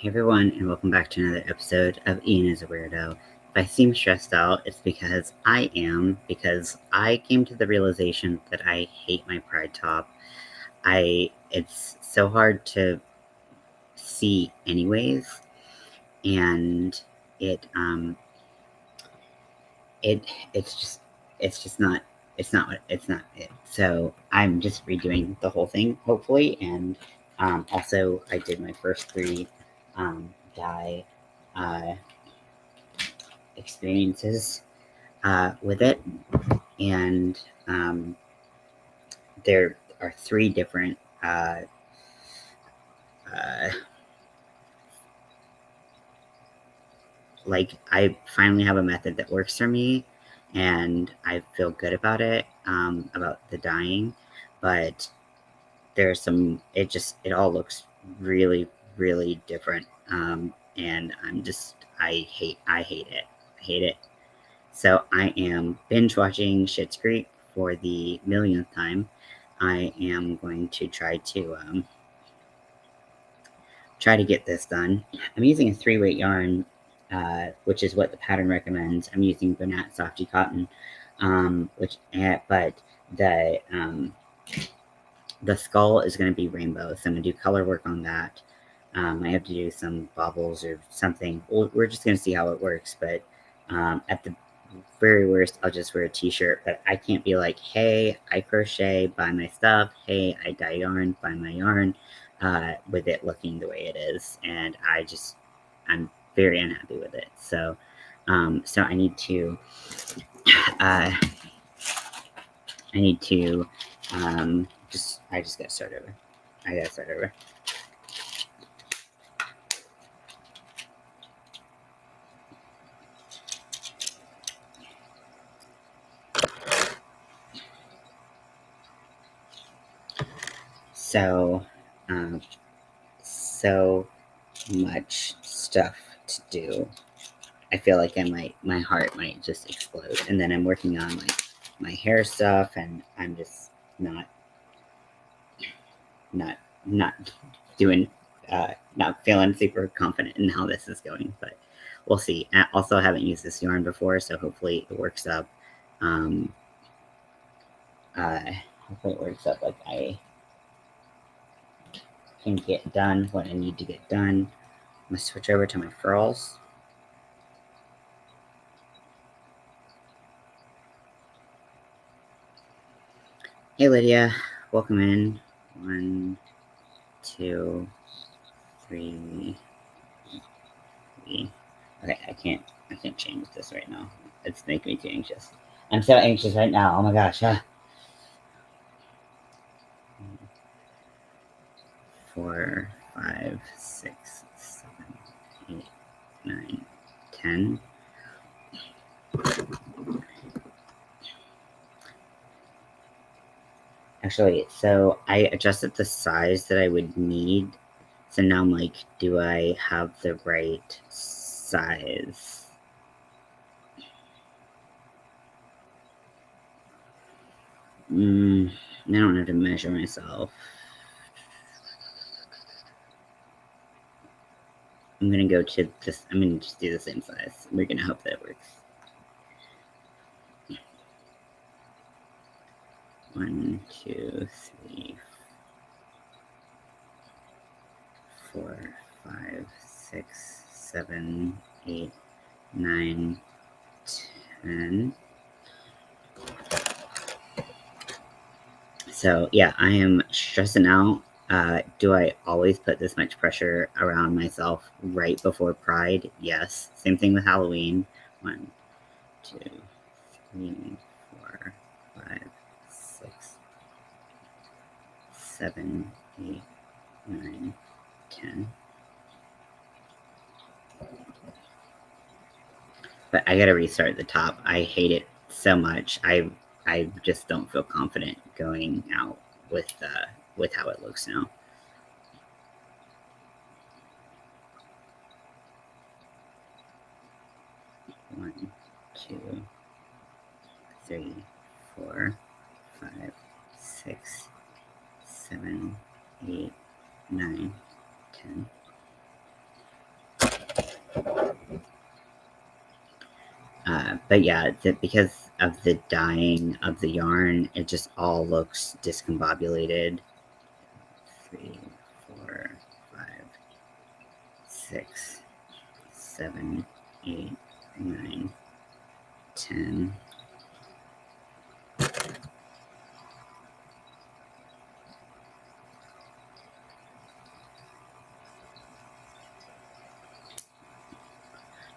Hey everyone, and welcome back to another episode of Ian is a Weirdo. If I seem stressed out, it's because I am, because I came to the realization that I hate my pride top. It's so hard to see anyways, and it's not it. So I'm just redoing the whole thing, hopefully, and also I did my first 3 dye experiences with it, and there are 3 different I finally have a method that works for me, and I feel good about it, about the dyeing, but there's some, it all looks really, really different, and I hate it. I hate it. So I am binge watching Schitt's Creek for the millionth time. I am going to try to get this done. I'm using a 3-weight yarn, which is what the pattern recommends. I'm using Bernat Softy Cotton, but the skull is going to be rainbow, so I'm going to do color work on that. I have to do some baubles or something. We're just going to see how it works, but at the very worst, I'll just wear a t-shirt, but I can't be like, hey, I crochet, buy my stuff, hey, I dye yarn, buy my yarn, with it looking the way it is, and I'm very unhappy with it. So I need to I just gotta start over. I gotta start over. So much stuff to do. I feel like my heart might just explode. And then I'm working on my hair stuff, and I'm just not doing, not feeling super confident in how this is going, but we'll see. Also, I haven't used this yarn before, so hopefully it works up. Hopefully it works up like I can get done what I need to get done. I'm gonna switch over to my furls. Hey Lydia, welcome in. 1, 2, 3. Okay, I can't change this right now. It's making me too anxious. I'm so anxious right now. Oh my gosh. 4, 5, 6, 7, 8, 9, 10. Actually, so I adjusted the size that I would need. So now I'm like, do I have the right size? I don't have to measure myself. I'm gonna go to this. I'm gonna just do the same size. We're gonna hope that it works. 1, 2, 3, 4, 5, 6, 7, 8, 9, 10. So yeah, I am stressing out. Do I always put this much pressure around myself right before Pride? Yes. Same thing with Halloween. 1, 2, 3, 4, 5, 6, 7, 8, 9, 10. But I gotta restart the top. I hate it so much. I just don't feel confident going out with how it looks now. 1, 2, 3, 4, 5, 6, 7, 8, 9, 10. But yeah, because of the dyeing of the yarn, it just all looks discombobulated. 3, 4, 5, 6, 7, 8, 9, 10.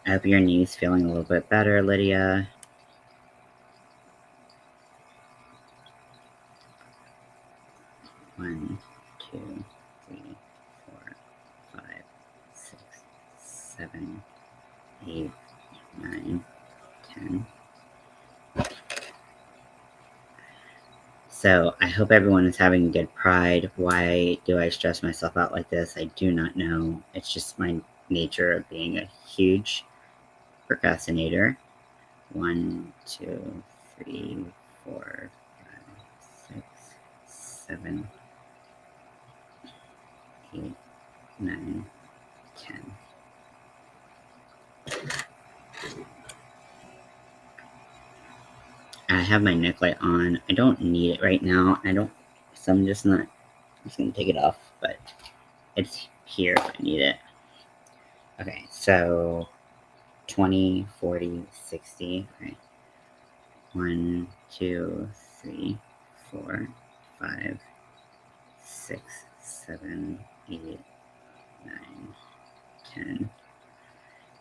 I hope your knee's feeling a little bit better, Lydia. One, 2, 3, 4, 5, 6, 7, 8, 9, 10. So I hope everyone is having a good Pride. Why do I stress myself out like this? I do not know. It's just my nature of being a huge procrastinator. 1, 2, 3, 4, 5, 6, 7, 8, 9, 10. I have my neck light on. I don't need it right now. So I'm just gonna take it off, but it's here if I need it. Okay, so 20, 40, 60. Okay. 1, 2, 3, 4, 5, 6, 7, 8, 9, 10.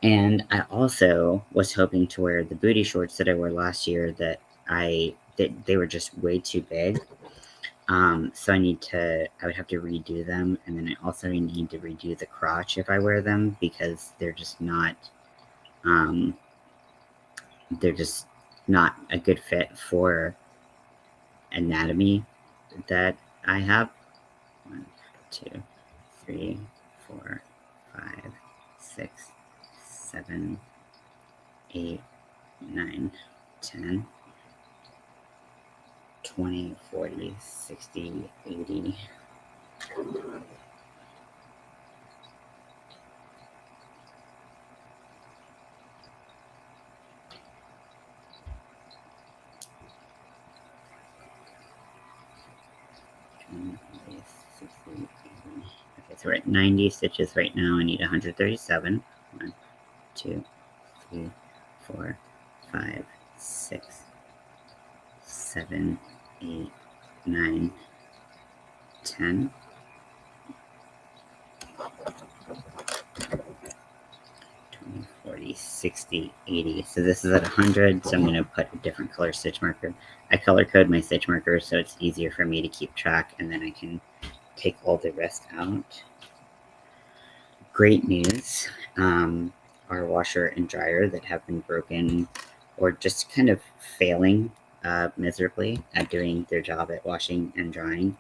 And I also was hoping to wear the booty shorts that I wore last year that they were just way too big. So I would have to redo them. And then I also need to redo the crotch if I wear them because they're just not a good fit for anatomy that I have. 1, 2, 3, 4, 5, 6, 7, 8, 9, 10, 20, 40, 60, 80. Okay, so we're at 90 stitches right now. I need 137. 1, 2, 3, 4, 5, 6, 7, 8, 9, 10. 20, 40, 60, 80. So this is at 100, so I'm going to put a different color stitch marker. I color code my stitch markers so it's easier for me to keep track, and then I can take all the rest out. Great news. Our washer and dryer that have been broken or just kind of failing miserably at doing their job at washing and drying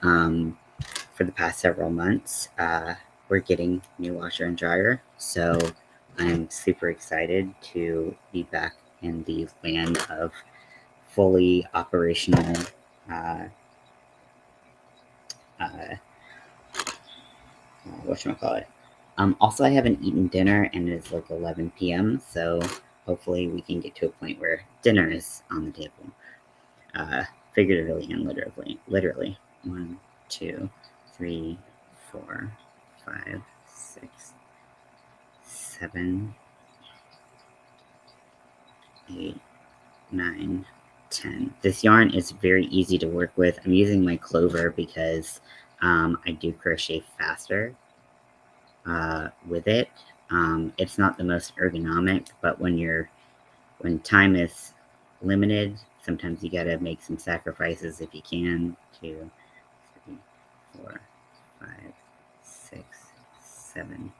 for the past several months. We're getting new washer and dryer, so I'm super excited to be back in the land of fully operational whatchamacallit. Also, I haven't eaten dinner, and it's like 11 p.m., so hopefully we can get to a point where dinner is on the table. Figuratively and literally. 1, 2, 3, 4, 5, 6, 7, 8, 9, 10. This yarn is very easy to work with. I'm using my clover because I do crochet faster with it. It's not the most ergonomic, but when time is limited, sometimes you gotta make some sacrifices if you can. 2, 3, 4, 5, 6, 7,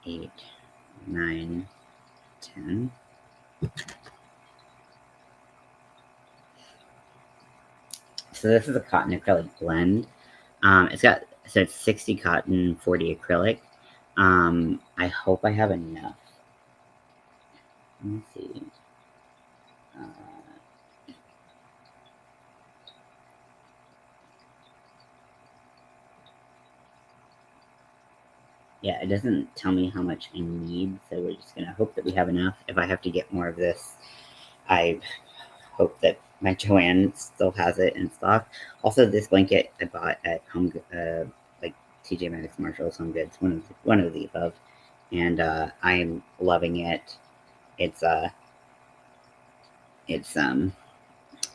8, 9, 10. So this is a cotton acrylic blend. It's 60 cotton, 40 acrylic. I hope I have enough. Let me see. yeah, it doesn't tell me how much I need, so we're just gonna hope that we have enough. If I have to get more of this, I hope that my Joanne still has it in stock. Also, this blanket I bought at Home, like TJ Maxx, Marshalls, Home Goods, one of the above, and I'm loving it. It's it's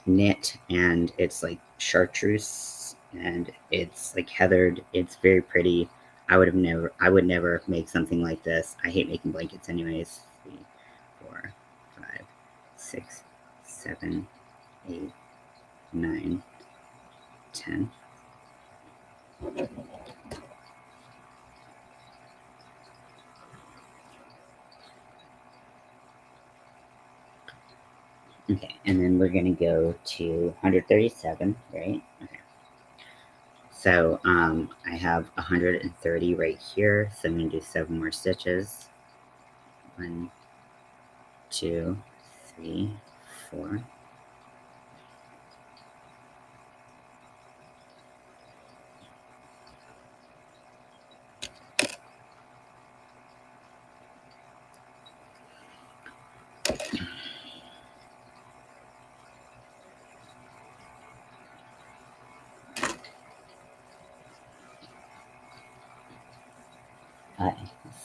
knit, and it's like chartreuse, and it's like heathered. It's very pretty. I would never make something like this. I hate making blankets anyways. 3, 4, 5, 6, 7, 8, 9, 10. Okay, and then we're gonna go to 137, right? Okay. So I have 130 right here, so I'm gonna do 7 more stitches. 1, 2, 3, 4.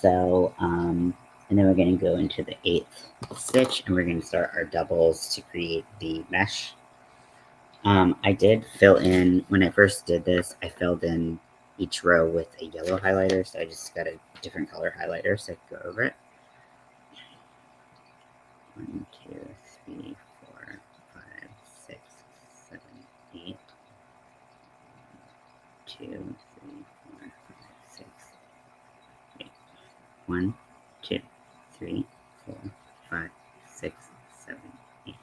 So, and then we're going to go into the 8th stitch, and we're going to start our doubles to create the mesh. I did fill in, when I first did this, I filled in each row with a yellow highlighter, so I just got a different color highlighter so I could go over it. 1, 2, 3, 4, 5, 6, 7, 8. 2, 3, 4, 5, 6, 8. 1, 2, 3, 4, 5, 6, 7, 8.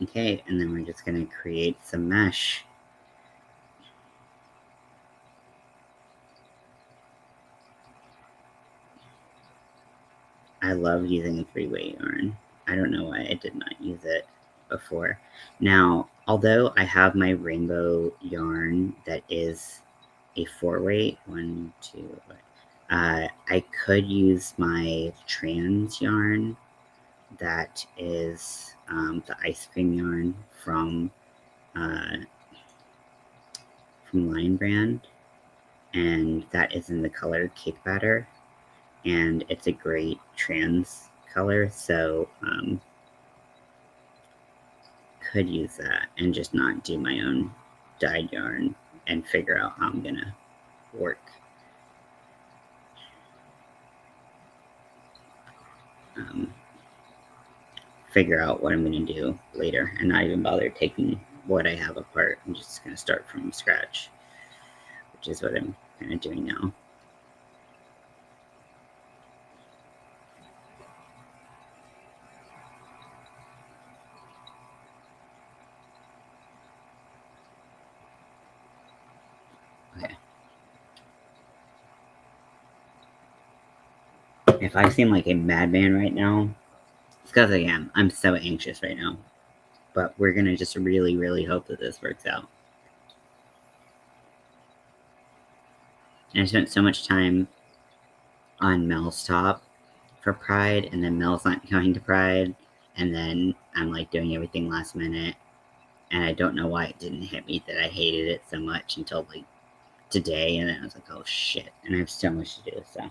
Okay, and then we're just going to create some mesh. I love using a 3-way yarn. I don't know why I did not use it before. Now, although I have my rainbow yarn that is a 4-way, 1, 2, I could use my trans yarn that is the ice cream yarn uh, from Lion Brand, and that is in the color Cake Batter, and it's a great trans color, so could use that and just not do my own dyed yarn and figure out how I'm gonna work. Figure out what I'm gonna do later and not even bother taking what I have apart. I'm just gonna start from scratch, which is what I'm kind of doing now. Okay. If I seem like a madman right now, it's because I am. I'm so anxious right now. But we're gonna just really, really hope that this works out. And I spent so much time on Mel's top for Pride, and then Mel's not going to Pride, and then I'm like doing everything last minute, and I don't know why it didn't hit me that I hated it so much until like today, and then I was like, oh shit, and I have so much to do, so.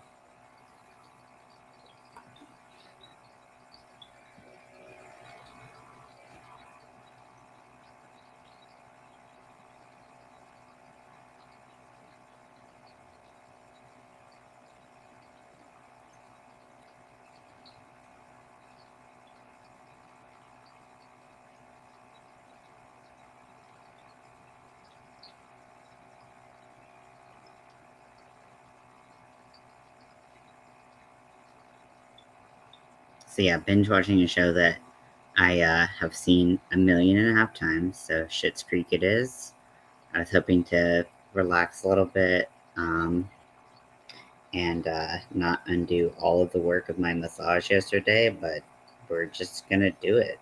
So yeah, binge watching a show that I have seen 1.5 million times, so Schitt's Creek it is. I was hoping to relax a little bit, and not undo all of the work of my massage yesterday, but we're just gonna do it.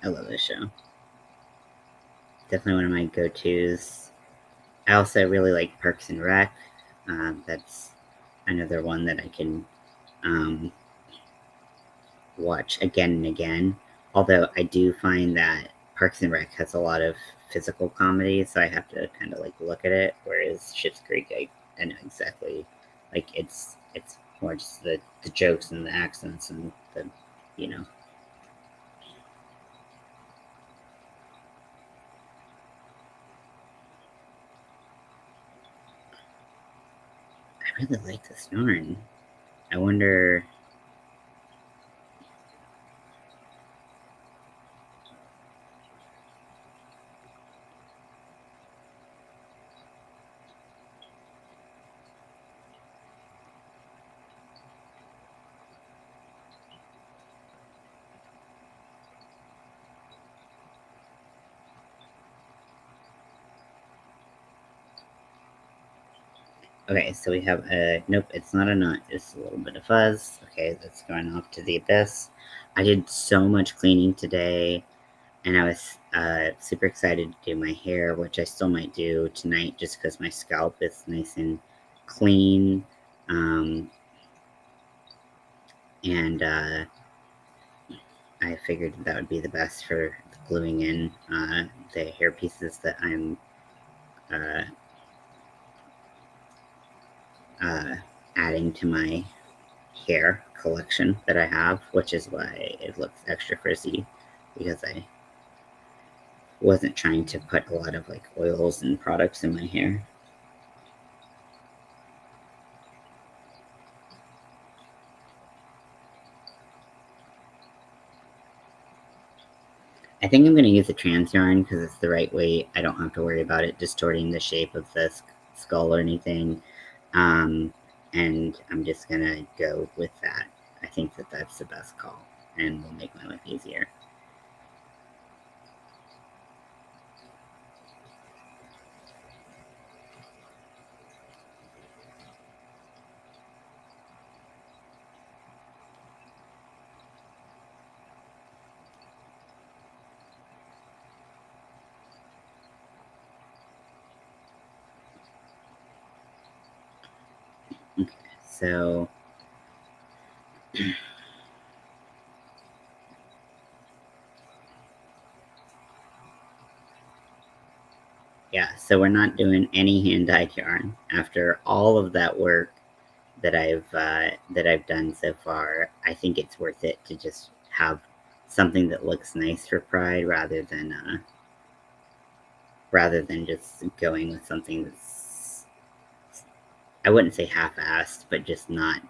I love this show. Definitely one of my go-tos. I also really like Parks and Rec. That's another one that I can watch again and again. Although I do find that Parks and Rec has a lot of physical comedy, so I have to kind of like look at it. Whereas Schitt's Creek, I know exactly, like it's more just the jokes and the accents and the, you know. I really like this yarn. I wonder. Okay, so we have a nope. It's not a knot. It's a little bit of fuzz. Okay, that's going off to the abyss. I did so much cleaning today, and I was super excited to do my hair, which I still might do tonight, just because my scalp is nice and clean. And I figured that would be the best for gluing in the hair pieces that I'm uh, uh, adding to my hair collection that I have, which is why it looks extra frizzy, because I wasn't trying to put a lot of like oils and products in my hair. I think I'm going to use a trans yarn because it's the right weight. I don't have to worry about it distorting the shape of the skull or anything. And I'm just going to go with that. I think that that's the best call and will make my life easier. Okay, so yeah, so we're not doing any hand-dyed yarn after all of that work that I've done so far. I think it's worth it to just have something that looks nice for Pride rather than just going with something that's, I wouldn't say half-assed, but just not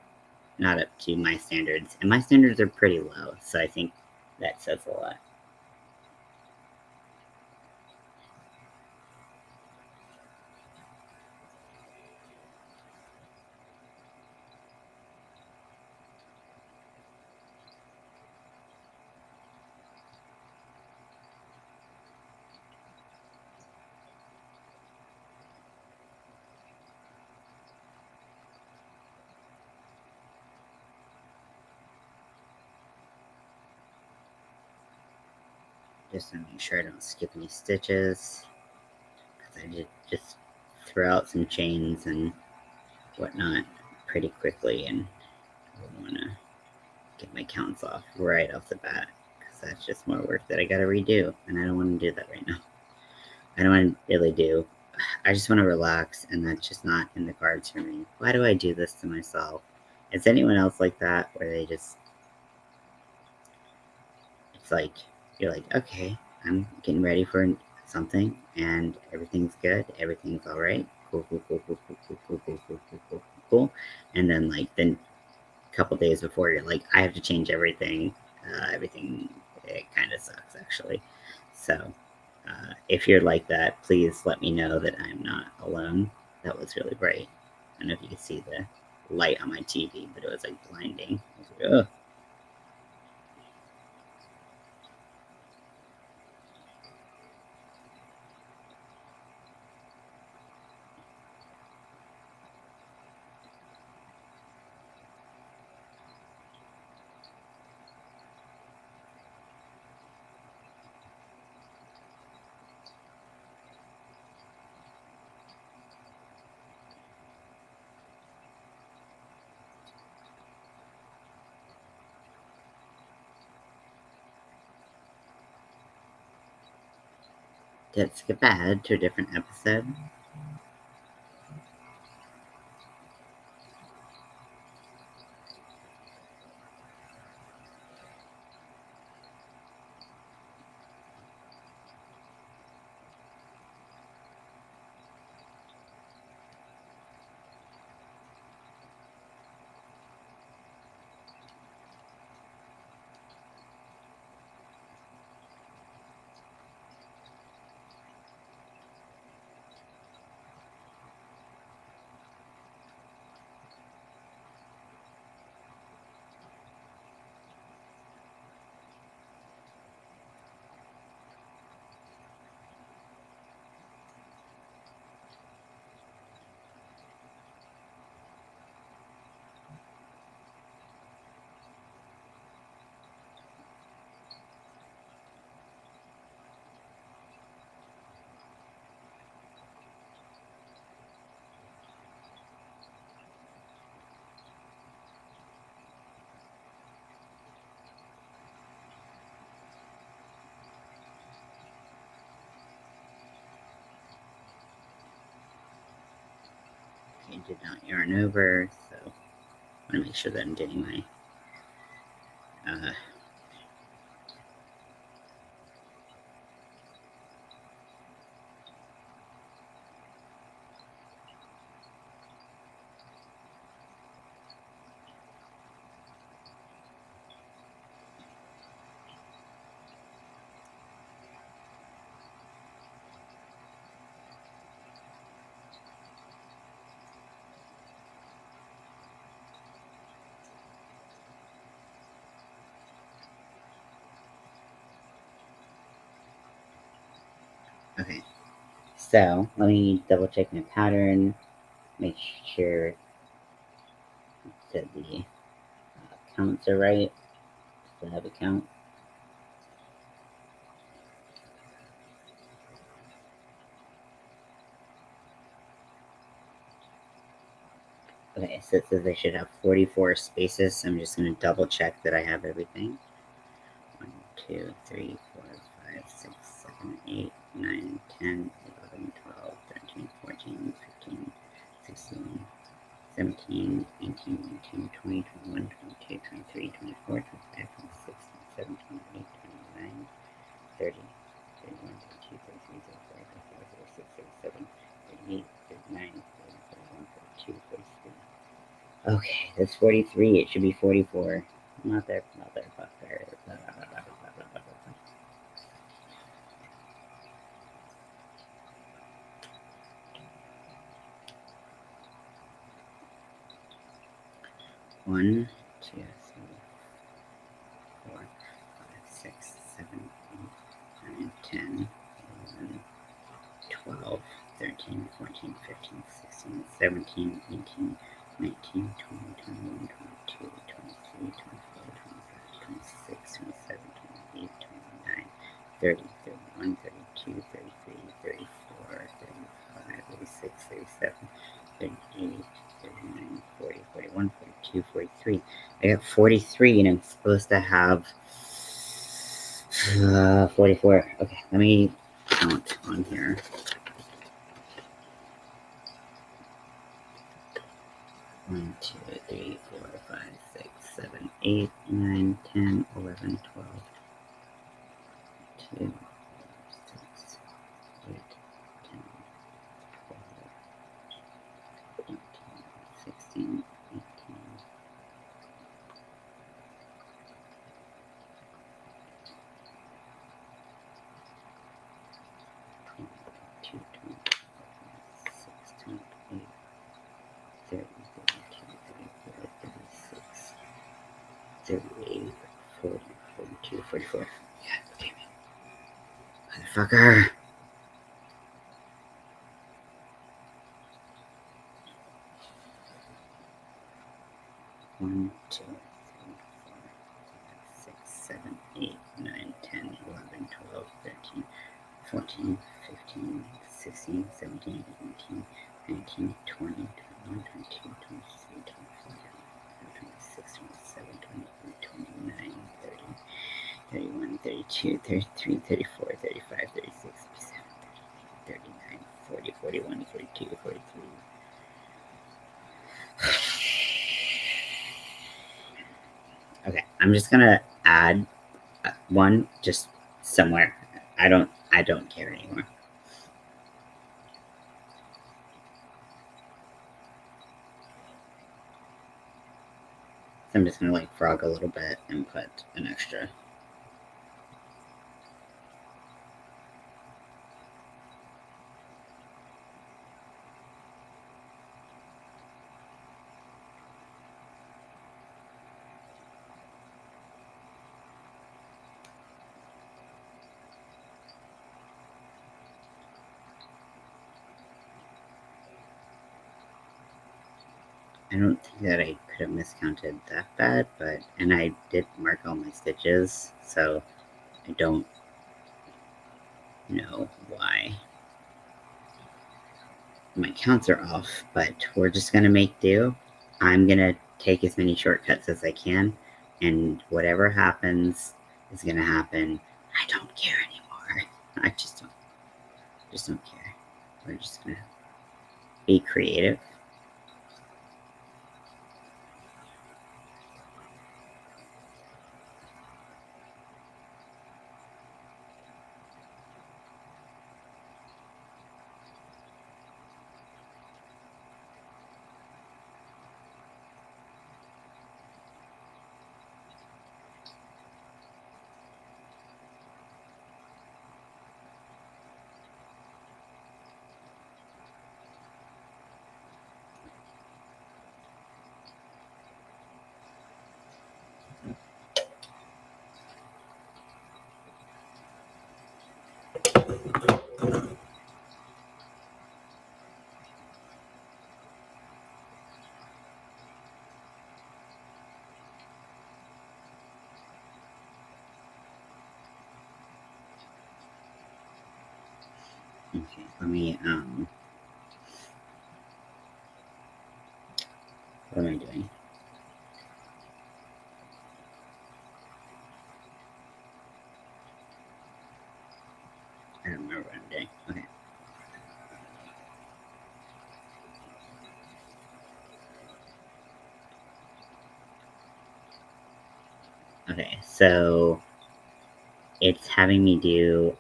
up to my standards. And my standards are pretty low, so I think that says a lot. Just to make sure I don't skip any stitches, because I did just throw out some chains and whatnot pretty quickly, and I don't want to get my counts off right off the bat, because that's just more work that I gotta redo, and I don't want to do that right now. I don't want to really do. I just want to relax, and that's just not in the cards for me. Why do I do this to myself? Is anyone else like that, where they just, it's like you're like, okay, I'm getting ready for something, and everything's good, everything's all right, cool, cool, cool, cool, cool, cool, cool, cool, cool, cool, cool, cool, and then then a couple days before, you're like, I have to change everything. Everything, it kind of sucks actually. So, if you're like that, please let me know that I'm not alone. That was really bright. I don't know if you can see the light on my TV, but it was like blinding. I was like, ugh. Let's skip ahead to a different episode. Okay, did not yarn over, so I want to make sure that I'm getting my okay. So let me double check my pattern, make sure that the counts are right. Still have a count. Okay, so it says I should have 44 spaces. So I'm just going to double check that I have everything. 1, 2, 3, 4, 5, 6, 7, 8, 9, 10, 11, 12, 13, 14, 15, 16, 17, 18, 19, 20, 21, 22, 23, 24, 25, 26, 27, 28, 29, 30, 31, 32, 33, 34, 35, 36, 37, 38, 39, 40, 41, 42, 43. Okay, that's 43. It should be 44. Not there, not there, not there. 1, 2, 3, 4, 5, 6, 7, 8, 9, 10, 11, 12, 13, 14, 15, 16, 17, 18, 19, 20, 21, 22, 23, 24, 25, 26, 27, 28, 29, 30, 31, 32, 33, 34, 35, 36, 37, 38, 39, 40, 41, 42, 43. I got 43 and I'm supposed to have 44. Okay, let me count on here. 1, 2, 3, 4, 5, 6, 7, 8, 9, 10, 11, 12, 2, 6, 8, 10, 12, 14, 16, 18, 22, 26, 28, 30, 32, 34, 36, 38, 40, 42, 44. God damn it. Motherfucker. 1, 2, 3, 4, 5, 6, 7, 8, 9, 10, 11, 12, 13, 14, 15, 16, 17, 18, 19, 20, 21, 22, 23, 24, 26, 27, 28, 29, 30, 31, 32, 33, 34, 35, 36, 37, 39, 40, 41, 42, 43. Okay, I'm just gonna add one just somewhere. I don't care anymore. So I'm just gonna like frog a little bit and put an extra. I don't think that I could have miscounted that bad, and I did mark all my stitches, so I don't know why my counts are off, but we're just gonna make do. I'm gonna take as many shortcuts as I can, and whatever happens is gonna happen. I don't care anymore. I just don't care. We're just gonna be creative. Okay, let me, what am I doing? I don't remember what I'm doing. Okay. Okay, so it's having me do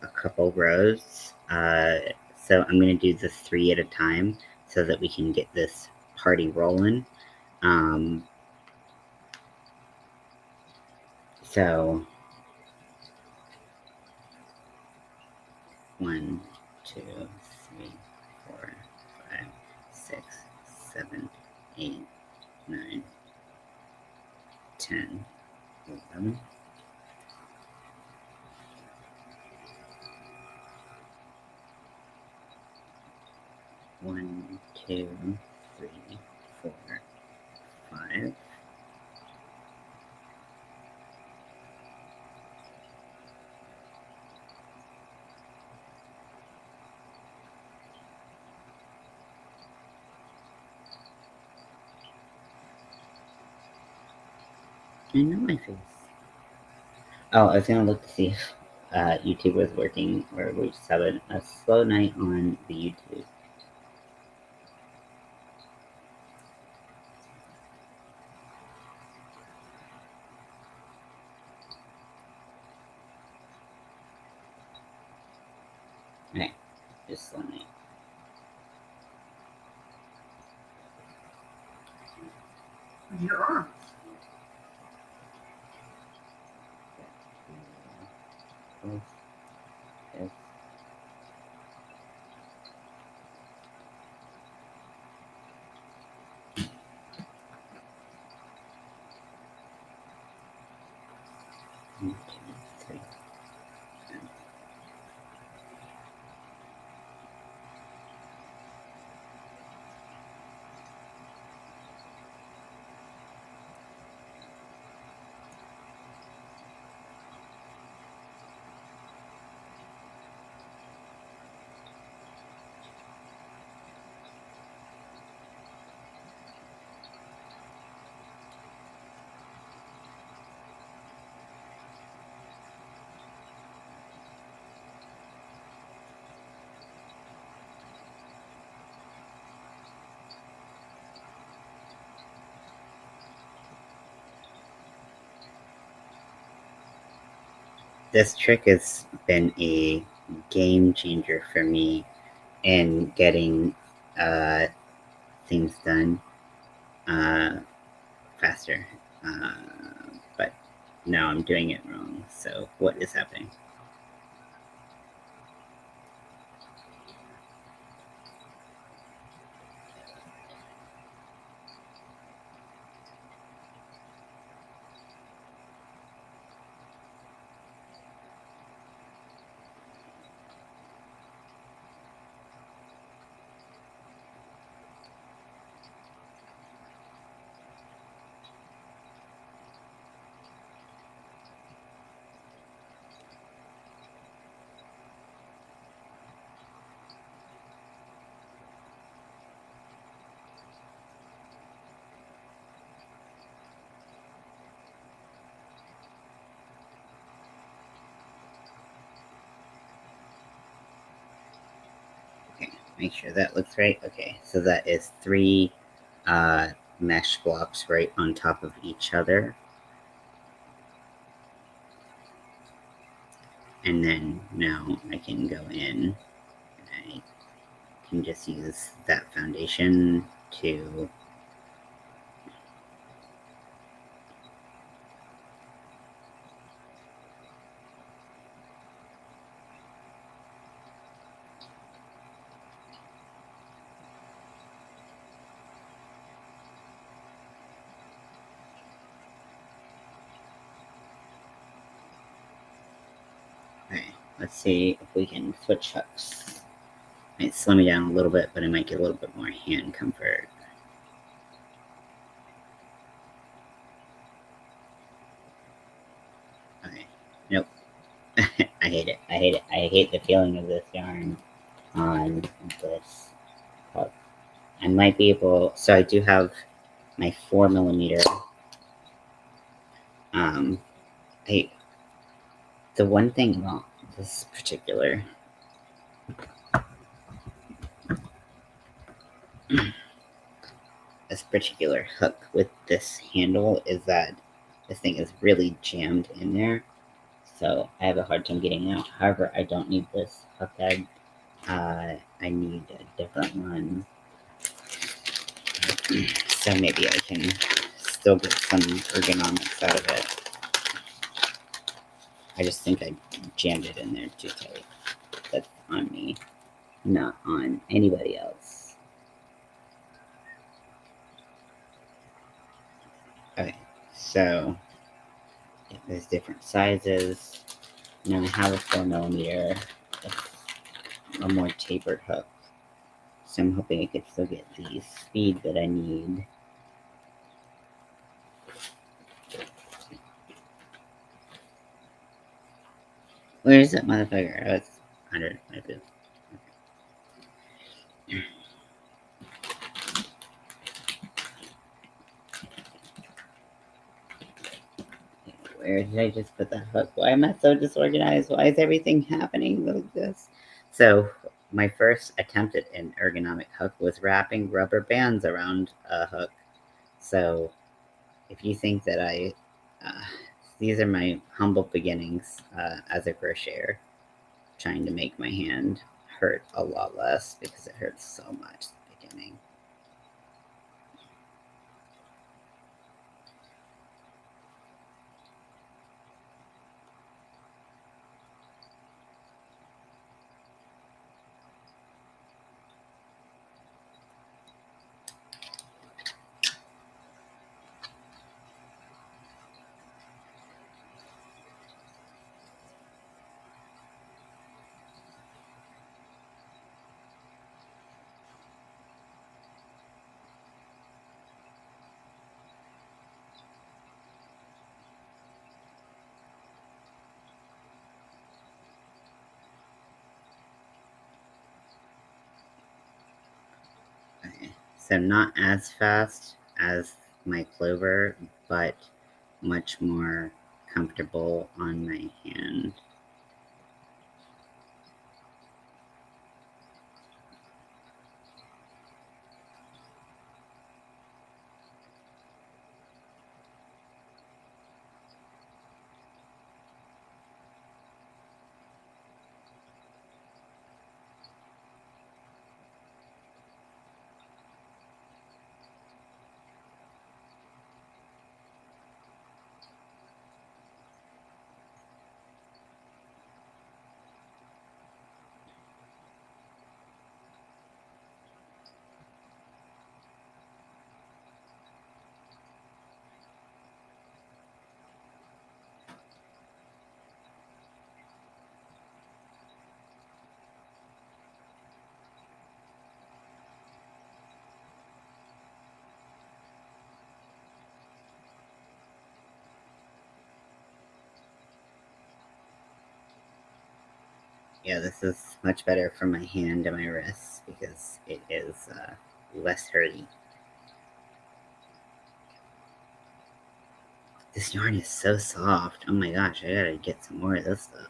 a couple rows. So I'm going to do the 3 at a time so that we can get this party rolling. So 1, 2, 3, 4, 5, 6, 7, 8, 9, 10, 11. 1, 2, 3, 4, 5. I know my face. Oh, I was gonna look to see if YouTube was working, or we just have a slow night on the YouTube. Okay, just let me. Your arms. Yes. One, two, three. This trick has been a game changer for me in getting things done faster. Uh, but now I'm doing it wrong. So what is happening? Okay, make sure that looks right. Okay, so that is 3 mesh blocks right on top of each other. And then now I can go in and I can just use that foundation to okay, let's see if we can switch hooks. Might slow me down a little bit, but I might get a little bit more hand comfort. Okay, nope. I hate it. I hate it. I hate the feeling of this yarn on this hook. I might be able, so I do have my 4mm. Um, I, the one thing about this particular hook with this handle is that this thing is really jammed in there, so I have a hard time getting out. However, I don't need this hook head. I need a different one, so maybe I can still get some ergonomics out of it. I just think I jammed it in there too tight. That's on me, not on anybody else. Okay, so there's different sizes. Now I have a 4mm, a more tapered hook. So I'm hoping I could still get the speed that I need. Where is that motherfucker? Oh, it's under my boot. Where did I just put the hook? Why am I so disorganized? Why is everything happening like this? So, my first attempt at an ergonomic hook was wrapping rubber bands around a hook. So, if you think that uh, these are my humble beginnings as a crocheter, trying to make my hand hurt a lot less because it hurts so much at the beginning. Okay, so not as fast as my clover, but much more comfortable on my hand. Yeah, this is much better for my hand and my wrists because it is less hurty. This yarn is so soft. Oh my gosh, I gotta get some more of this stuff.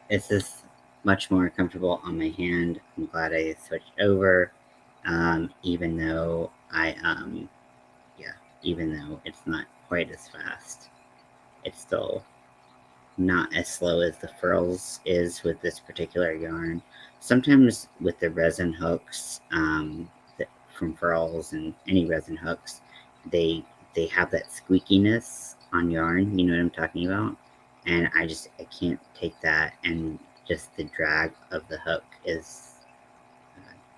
This is much more comfortable on my hand. I'm glad I switched over, even though even though it's not quite as fast. It's still not as slow as the furls is with this particular yarn. Sometimes with the resin hooks from furls and any resin hooks, they have that squeakiness on yarn. You know what I'm talking about? And I can't take that, and just the drag of the hook is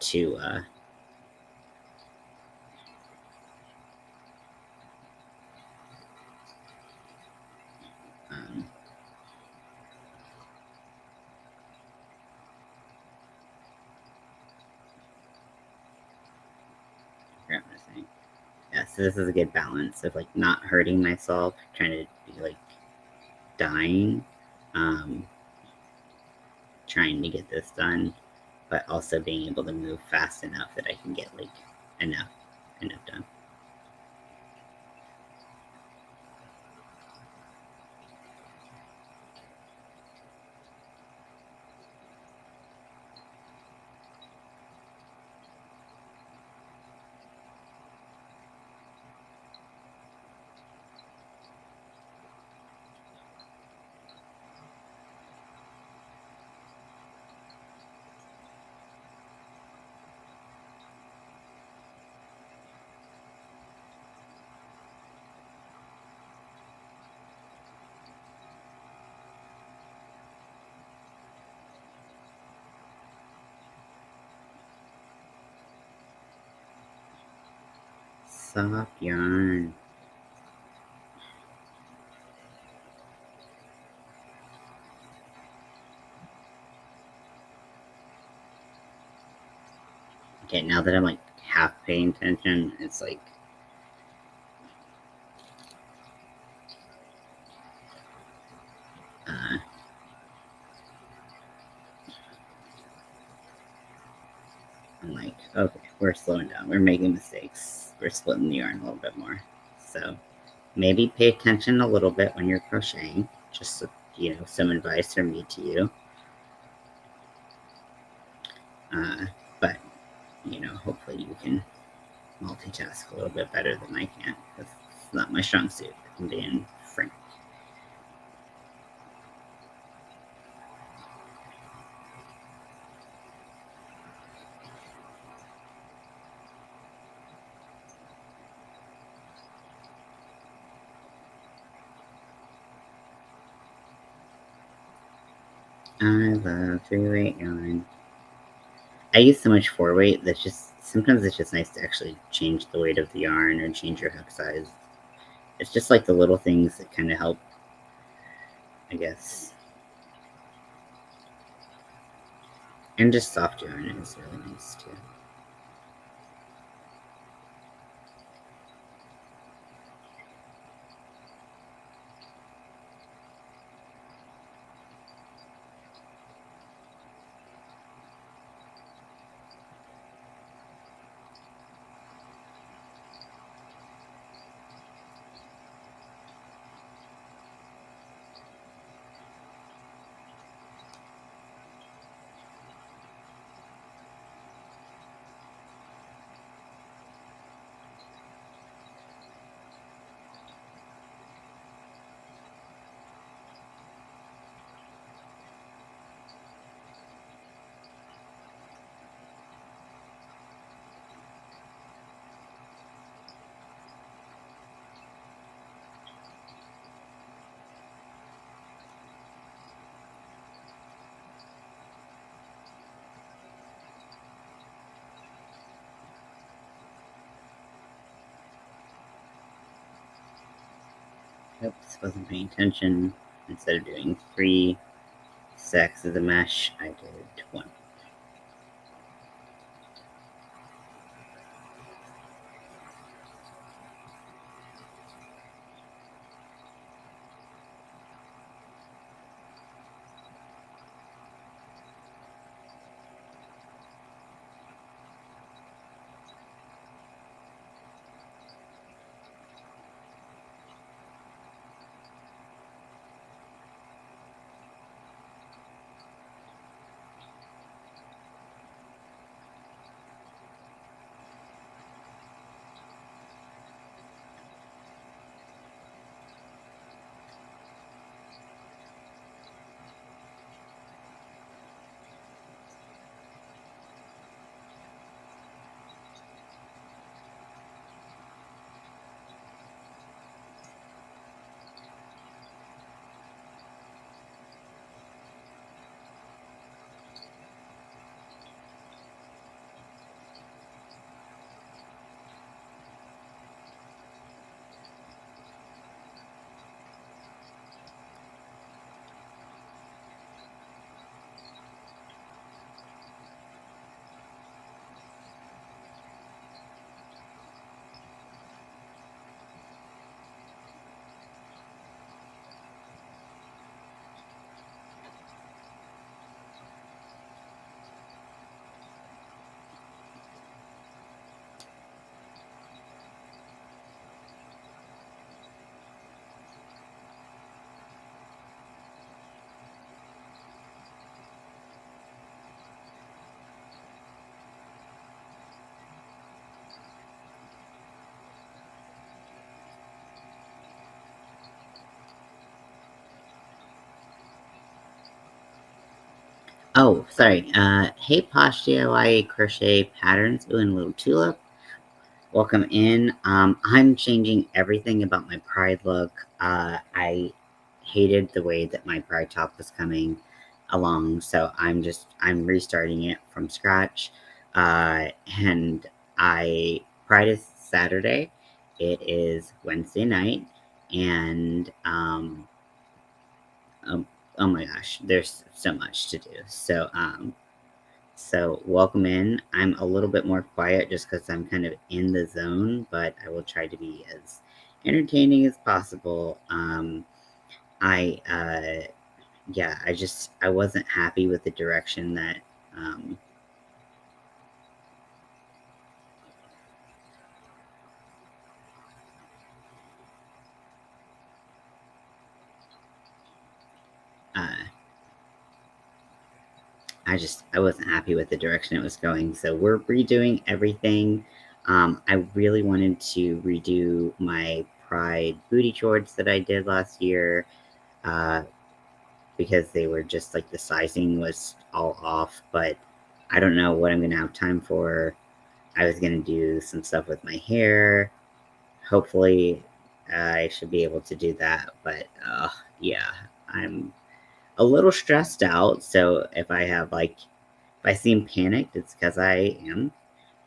too. Um, Crap, what was I saying? Yeah, so this is a good balance of like not hurting myself, trying to be like dying, um, trying to get this done, but also being able to move fast enough that I can get like enough done. Soft yarn. Okay, now that I'm like half paying attention, it's like I'm like, okay, we're slowing down. We're making mistakes. We're splitting the yarn a little bit more. So maybe pay attention a little bit when you're crocheting. Just, some advice from me to you. But, hopefully you can multitask a little bit better than I can. Because it's not my strong suit. I'm being frank. I love 3-weight yarn. I use so much 4-weight that sometimes it's just nice to actually change the weight of the yarn or change your hook size. It's just like the little things that kind of help, I guess. And just soft yarn is really nice too. Oops, wasn't paying attention. Instead of doing 3 stacks of the mesh, I did 1. Oh, sorry. Hey, Posh DIY Crochet Patterns. Ooh, and a little tulip. Welcome in. I'm changing everything about my Pride look. I hated the way that my Pride top was coming along, so I'm restarting it from scratch. And Pride is Saturday, it is Wednesday night, and oh my gosh, there's so much to do. So welcome in. I'm a little bit more quiet just because I'm kind of in the zone, but I will try to be as entertaining as possible. I yeah, I wasn't happy with the direction that uh, I wasn't happy with the direction it was going. So we're redoing everything. I really wanted to redo my Pride booty shorts that I did last year, uh, because they were just like the sizing was all off. But I don't know what I'm gonna have time for. I was gonna do some stuff with my hair. Hopefully, I should be able to do that. But yeah, I'm a little stressed out. So if I seem panicked, it's because I am.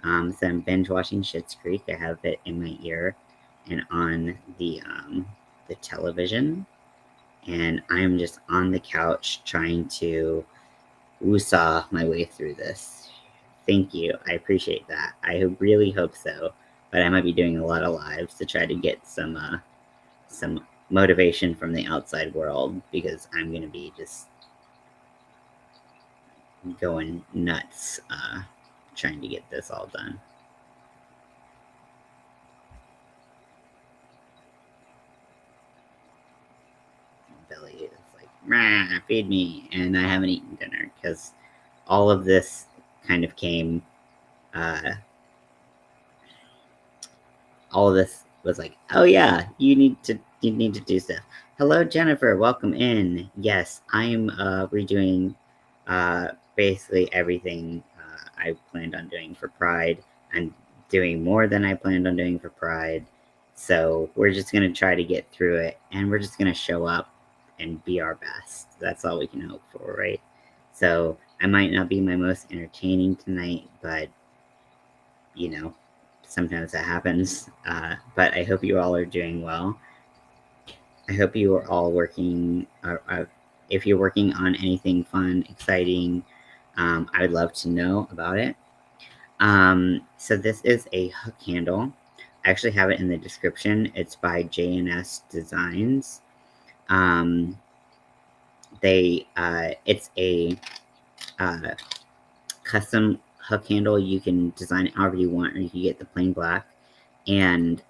So I'm binge watching Schitt's Creek. I have it in my ear and on the television, and I'm just on the couch trying to woosah my way through this. Thank you. I appreciate that. I really hope so. But I might be doing a lot of lives to try to get some motivation from the outside world, because I'm gonna be just going nuts trying to get this all done. Belly is like, feed me, and I haven't eaten dinner because all of this kind of came. Uh, all of this was like, oh yeah, you need to do stuff. Hello, Jennifer. Welcome in. Yes, I'm redoing basically everything I planned on doing for Pride. I'm doing more than I planned on doing for Pride. So we're just gonna try to get through it, and we're just gonna show up and be our best. That's all we can hope for, right? So I might not be my most entertaining tonight, but you know, sometimes that happens. But I hope you all are doing well. I hope you are all working. If you're working on anything fun, exciting, I would love to know about it. So this is a hook handle. I actually have it in the description. It's by JandS Designs. It's a custom hook handle. You can design it however you want, or you can get the plain black. And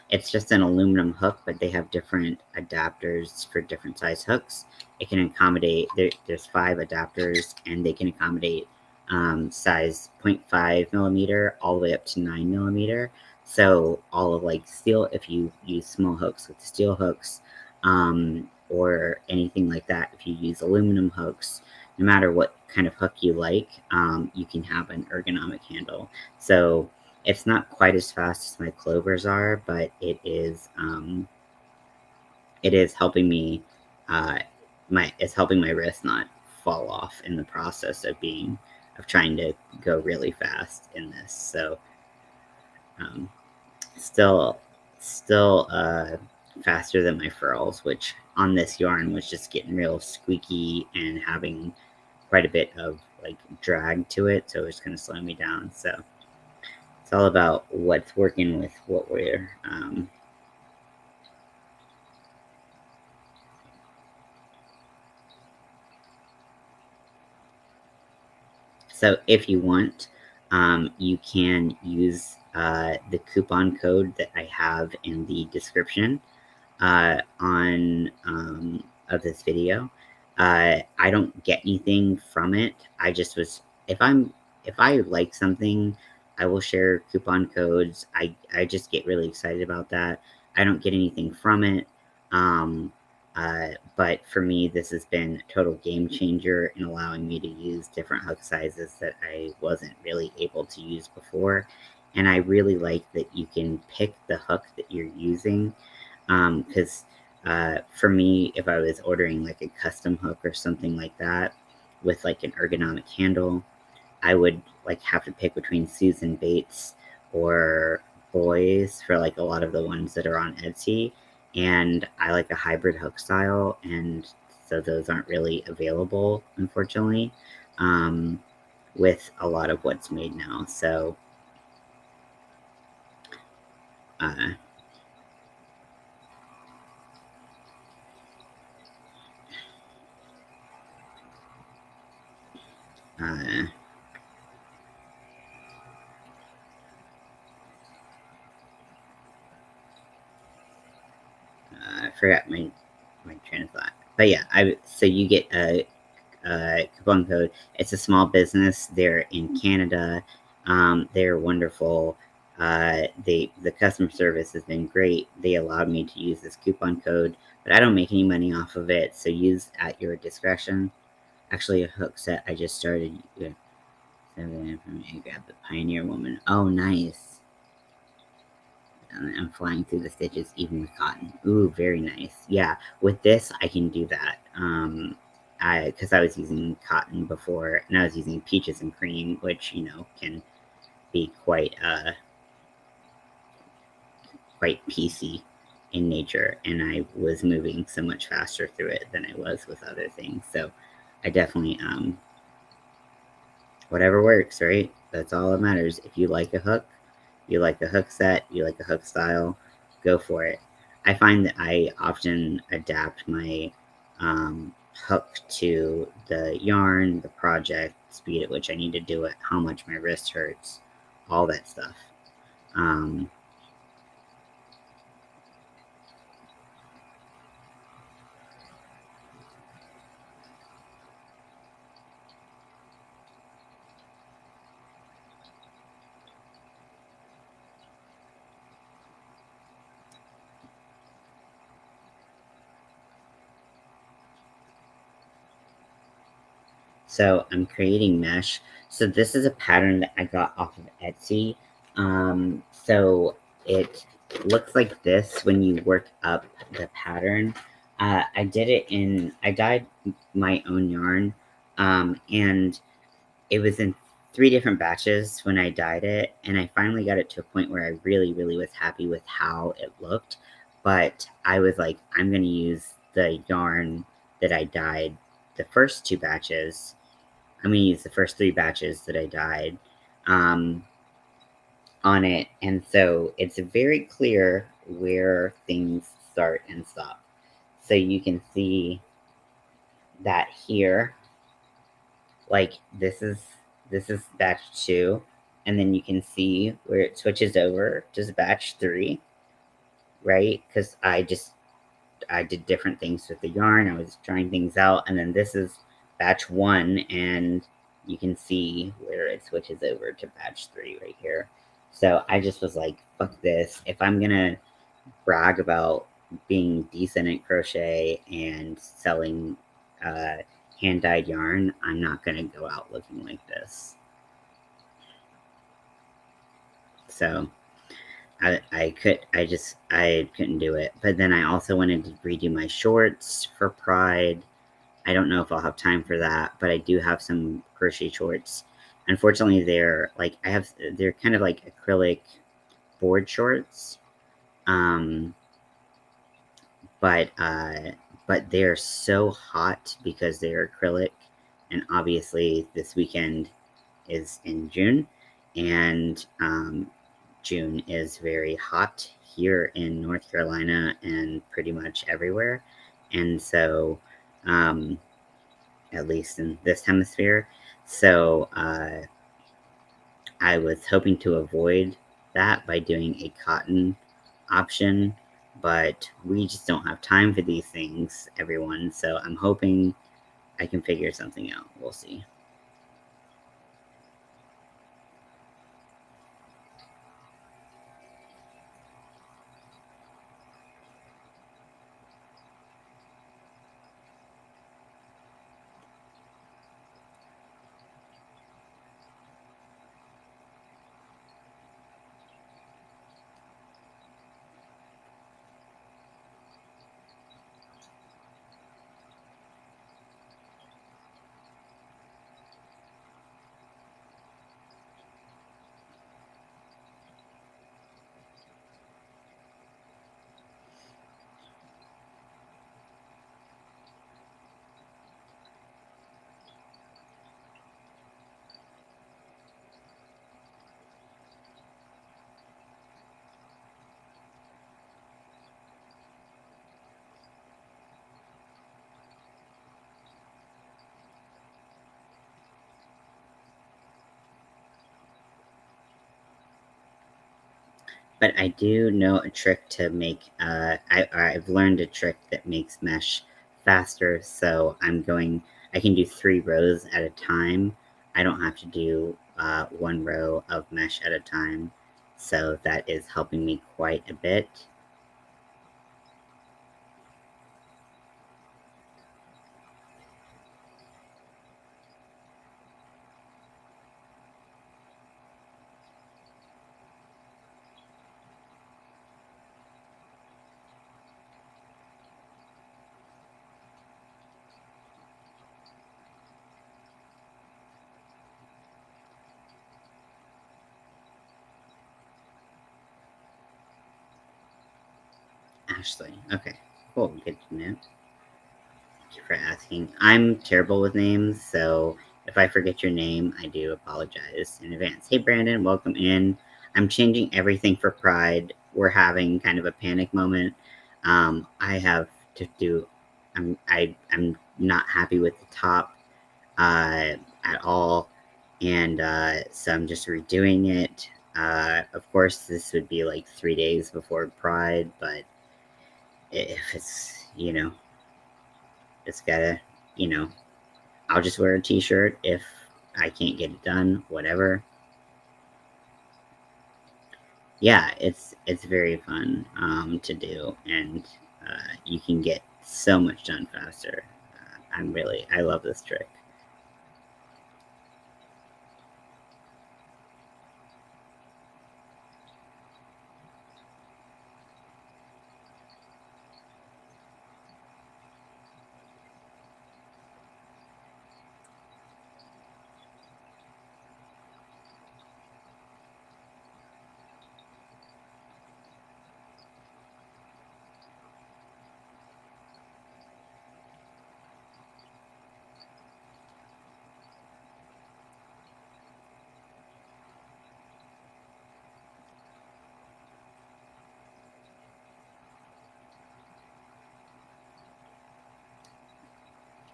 it's just an aluminum hook, but they have different adapters for different size hooks. It can accommodate, there's 5 adapters, and they can accommodate size 0.5 millimeter all the way up to 9 millimeter. So all of like steel, if you use small hooks with steel hooks, or anything like that, if you use aluminum hooks, no matter what kind of hook you like, you can have an ergonomic handle. So it's not quite as fast as my clovers are, but it is helping me. It's helping my wrist not fall off in the process of trying to go really fast in this. So still faster than my furls, which on this yarn was just getting real squeaky and having quite a bit of like drag to it, so it's going to slow me down. So it's all about what's working with what we're so if you want, you can use the coupon code that I have in the description on of this video. I don't get anything from it. I just was if I like something, I will share coupon codes. I just get really excited about that. I don't get anything from it. But for me, this has been a total game changer in allowing me to use different hook sizes that I wasn't really able to use before. And I really like that you can pick the hook that you're using. Because for me, if I was ordering like a custom hook or something like that with like an ergonomic handle, I would like have to pick between Susan Bates or boys for like a lot of the ones that are on Etsy, and I like a hybrid hook style, and so those aren't really available, unfortunately, with a lot of what's made now. So uh, uh, I forgot my train of thought. But yeah, so you get a coupon code. It's a small business. They're in Canada. They're wonderful. The customer service has been great. They allowed me to use this coupon code, but I don't make any money off of it. So use at your discretion. Actually, a hook set I just started. Yeah, so I grabbed the Pioneer Woman. Oh, nice. And I'm flying through the stitches even with cotton. Ooh, very nice. Yeah, with this I can do that. Because I was using cotton before, and I was using peaches and cream, which can be quite piecey in nature, and I was moving so much faster through it than I was with other things. So I definitely whatever works, right? That's all that matters. If you like a hook, you like a hook set, you like a hook style, go for it. I find that I often adapt my hook to the yarn, the project, speed at which I need to do it, how much my wrist hurts, all that stuff. Um, So I'm creating mesh. So this is a pattern that I got off of Etsy. So it looks like this when you work up the pattern. I dyed my own yarn, and it was in 3 different batches when I dyed it, and I finally got it to a point where I really, really was happy with how it looked. But I was like, I'm going to use the yarn that I dyed the first 2 batches. I'm going to use the first 3 batches that I dyed on it. And so it's very clear where things start and stop. So you can see that here, like this is batch 2, and then you can see where it switches over to batch 3, right? Because I did different things with the yarn. I was trying things out, and then this is batch 1, and you can see where it switches over to batch 3 right here. So I just was like, fuck this. If I'm gonna brag about being decent at crochet and selling uh, hand dyed yarn, I'm not gonna go out looking like this. So I couldn't do it. But then I also wanted to redo my shorts for Pride. I don't know if I'll have time for that, but I do have some crochet shorts. Unfortunately, they're kind of like acrylic board shorts. Um, but they're so hot because they're acrylic, and obviously this weekend is in June, and June is very hot here in North Carolina and pretty much everywhere, and so at least in this hemisphere. So I was hoping to avoid that by doing a cotton option, but we just don't have time for these things, everyone. So I'm hoping I can figure something out. We'll see. But I do know a trick to make, I've learned a trick that makes mesh faster, so I can do 3 rows at a time. I don't have to do 1 row of mesh at a time, so that is helping me quite a bit. Ashley. Okay, cool. Good to know. Thank you for asking. I'm terrible with names, so if I forget your name, I do apologize in advance. Hey, Brandon, welcome in. I'm changing everything for Pride. We're having kind of a panic moment. I have to do. I'm not happy with the top at all, and so I'm just redoing it. Of course, this would be like 3 days before Pride, but if it's it's gotta you know I'll just wear a t-shirt if I can't get it done, whatever. Yeah, it's very fun to do, and you can get so much done faster. I love this trick.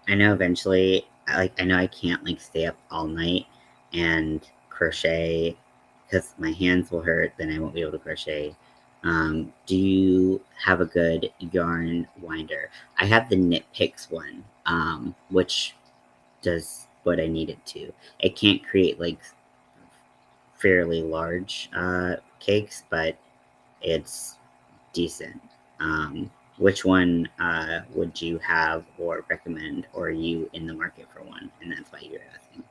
I know eventually, I know I can't like stay up all night and crochet because my hands will hurt. Then I won't be able to crochet. Do you have a good yarn winder? I have the Knit Picks one, which does what I need it to. It can't create like fairly large cakes, but it's decent. Which one would you have or recommend, or are you in the market for one? And that's why you're asking.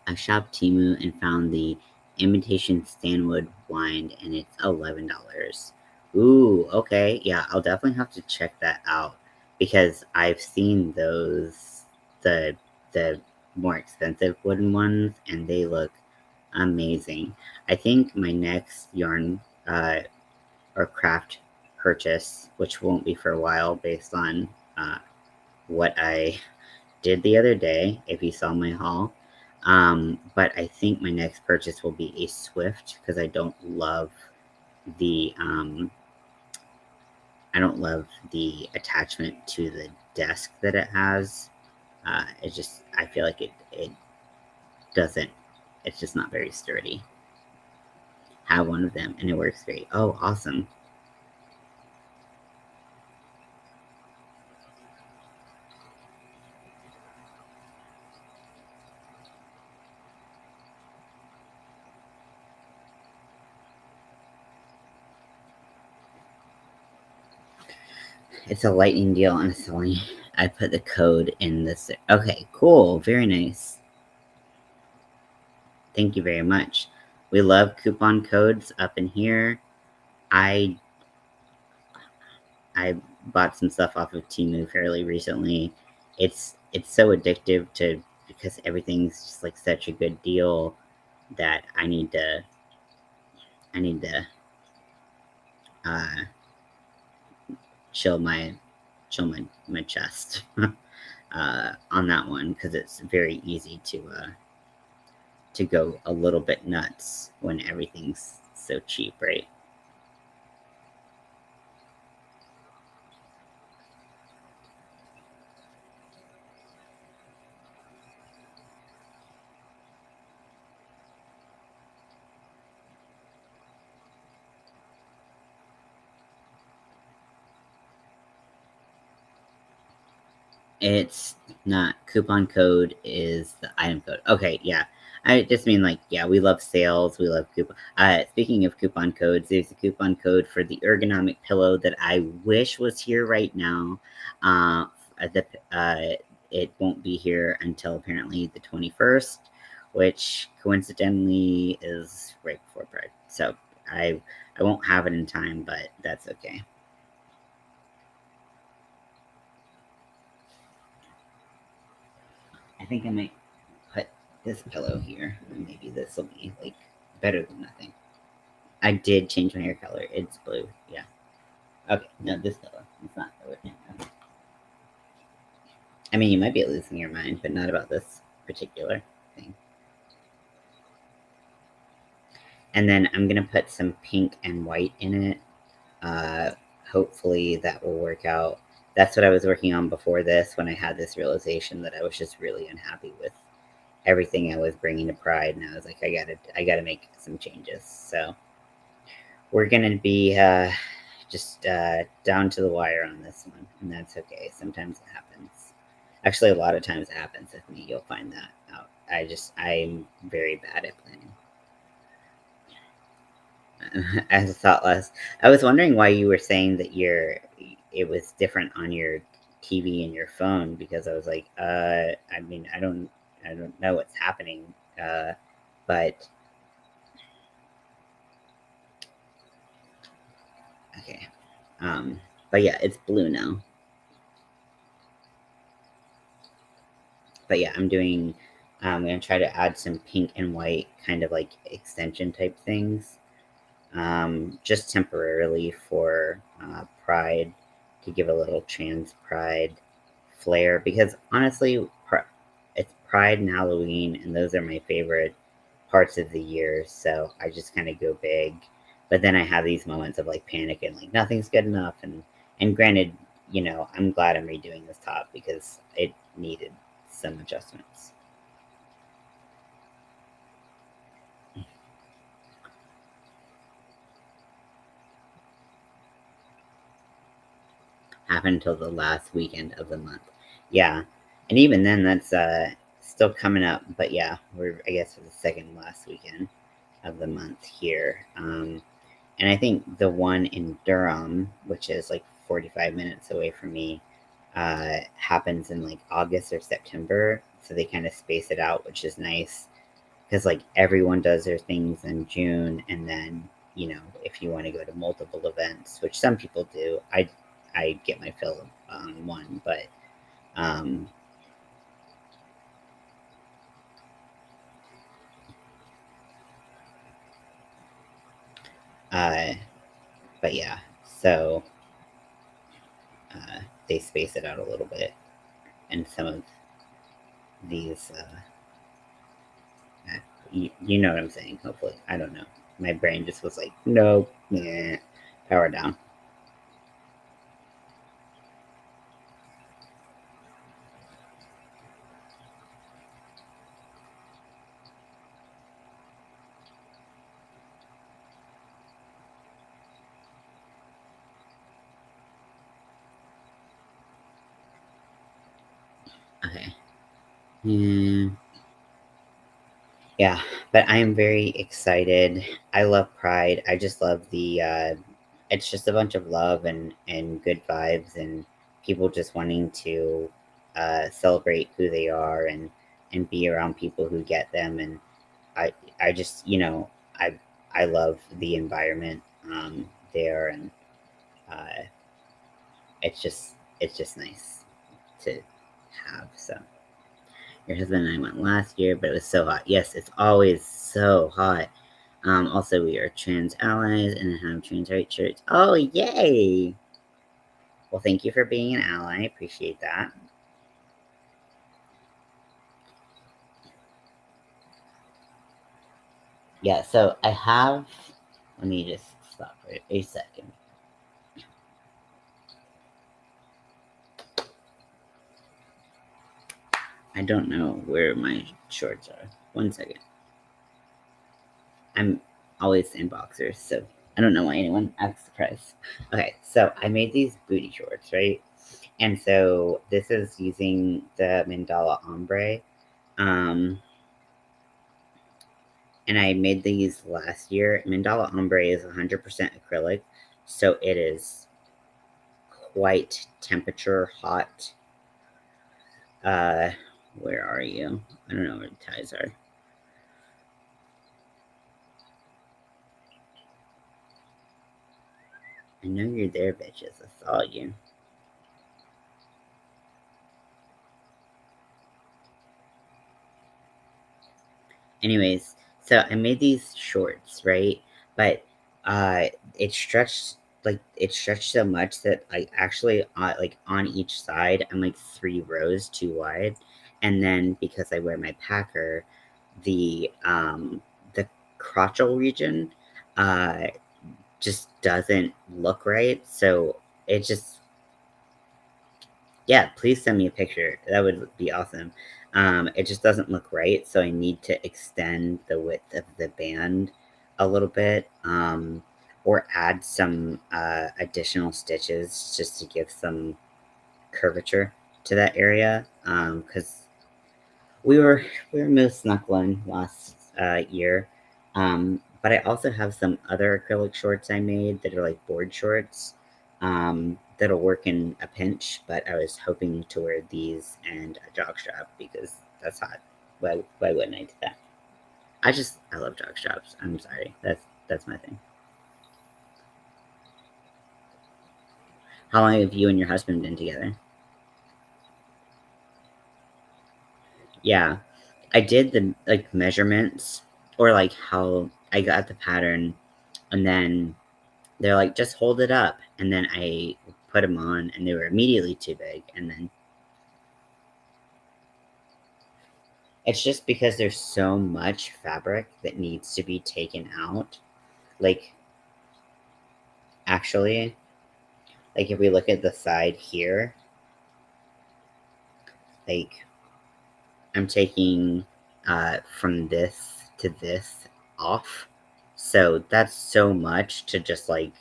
I shopped Temu and found the imitation Stanwood wine, and it's $11. Ooh, okay, yeah, I'll definitely have to check that out because I've seen the the more expensive wooden ones, and they look amazing. I think my next yarn or craft purchase, which won't be for a while, based on what I did the other day, if you saw my haul. But I think my next purchase will be a Swift because the I don't love the attachment to the desk that it has. I feel like it doesn't. It's just not very sturdy. Have one of them and it works great. Oh, awesome! It's a lightning deal. I'm selling. I put the code in this. Okay, cool. Very nice. Thank you very much. We love coupon codes up in here. I I bought some stuff off of Temu fairly recently. It's so addictive to because everything's just like such a good deal. that I need to uh, chill my chest on that one, because it's very easy to go a little bit nuts when everything's so cheap, right? It's not coupon code, is the item code. Okay, yeah. I just mean, like, yeah, we love sales. We love coupon. Speaking of coupon codes, there's a coupon code for the ergonomic pillow that I wish was here right now. Uh, the it won't be here until apparently the 21st, which coincidentally is right before Pride. So I won't have it in time, but that's okay. I think I might put this pillow here. Maybe this will be like better than nothing. I did change my hair color. It's blue. Yeah. Okay. No, this pillow. It's not blue. Okay. I mean, you might be losing your mind, but not about this particular thing. And then I'm gonna put some pink and white in it. Uh, Hopefully that will work out. That's what I was working on before this, when I had this realization that I was just really unhappy with everything I was bringing to Pride, and I was like, I gotta make some changes. So we're gonna be just down to the wire on this one, and that's okay. Sometimes it happens. Actually, a lot of times it happens with me. You'll find that out. I'm very bad at planning. As a thought less, I was wondering why you were saying that it was different on your TV and your phone, because I was like, I mean, I don't know what's happening, but okay. But yeah, it's blue now. But yeah, I'm gonna try to add some pink and white kind of like extension type things, just temporarily for Pride, to give a little trans Pride flair. Because honestly, it's Pride and Halloween, and those are my favorite parts of the year. So I just kind of go big, but then I have these moments of like panic and like nothing's good enough. And granted, I'm glad I'm redoing this top because it needed some adjustments. Happen until the last weekend of the month. Yeah, and even then, that's still coming up. But yeah, we're, I guess, for the second last weekend of the month here. And I think the one in Durham, which is like 45 minutes away from me, happens in like August or September. So they kind of space it out, which is nice, because like everyone does their things in June, and then if you want to go to multiple events, which some people do, I get my fill on one, but um, uh, but yeah, so uh, they space it out a little bit, and some of these, you know what I'm saying. Hopefully, I don't know. My brain just was like, no, nah, power down. Okay. Yeah. Yeah, but I am very excited. I love Pride. I just love the it's just a bunch of love and good vibes, and people just wanting to celebrate who they are, and be around people who get them. And I just, I love the environment there, and uh it's just nice to have. So your husband and I went last year, but it was so hot. Yes, it's always so hot. Also, we are trans allies and have trans rights shirts. Oh, yay! Well, thank you for being an ally. Appreciate that. Yeah, so I have. Let me just stop for a second. I don't know where my shorts are. 1 second. I'm always in boxers, so I don't know why anyone asks the price. Okay, so I made these booty shorts, right? And so this is using the mandala ombre. Um, and I made these last year. Mandala ombre is 100% acrylic, so it is quite temperature hot. Where are you? I don't know where the ties are. I know you're there, bitches. I saw you. Anyways, so I made these shorts, right? But it stretched so much that I actually like on each side I'm like 3 rows too wide, and then because I wear my packer, the crotchal region uh just doesn't look right. So it just yeah, please send me a picture. That would be awesome. It just doesn't look right, so I need to extend the width of the band a little bit, or add some additional stitches just to give some curvature to that area. Because we were most snuggling last year, but I also have some other acrylic shorts I made that are like board shorts, that'll work in a pinch. But I was hoping to wear these and a jockstrap because that's hot. Why wouldn't I do that? I love jockstraps. I'm sorry, that's my thing. How long have you and your husband been together? Yeah, I did the like measurements or like how I got the pattern, and then they're like, just hold it up, and then I put them on, and they were immediately too big. And then it's just because there's so much fabric that needs to be taken out. Like actually, like if we look at the side here, like I'm taking from this to this off. So that's so much to just like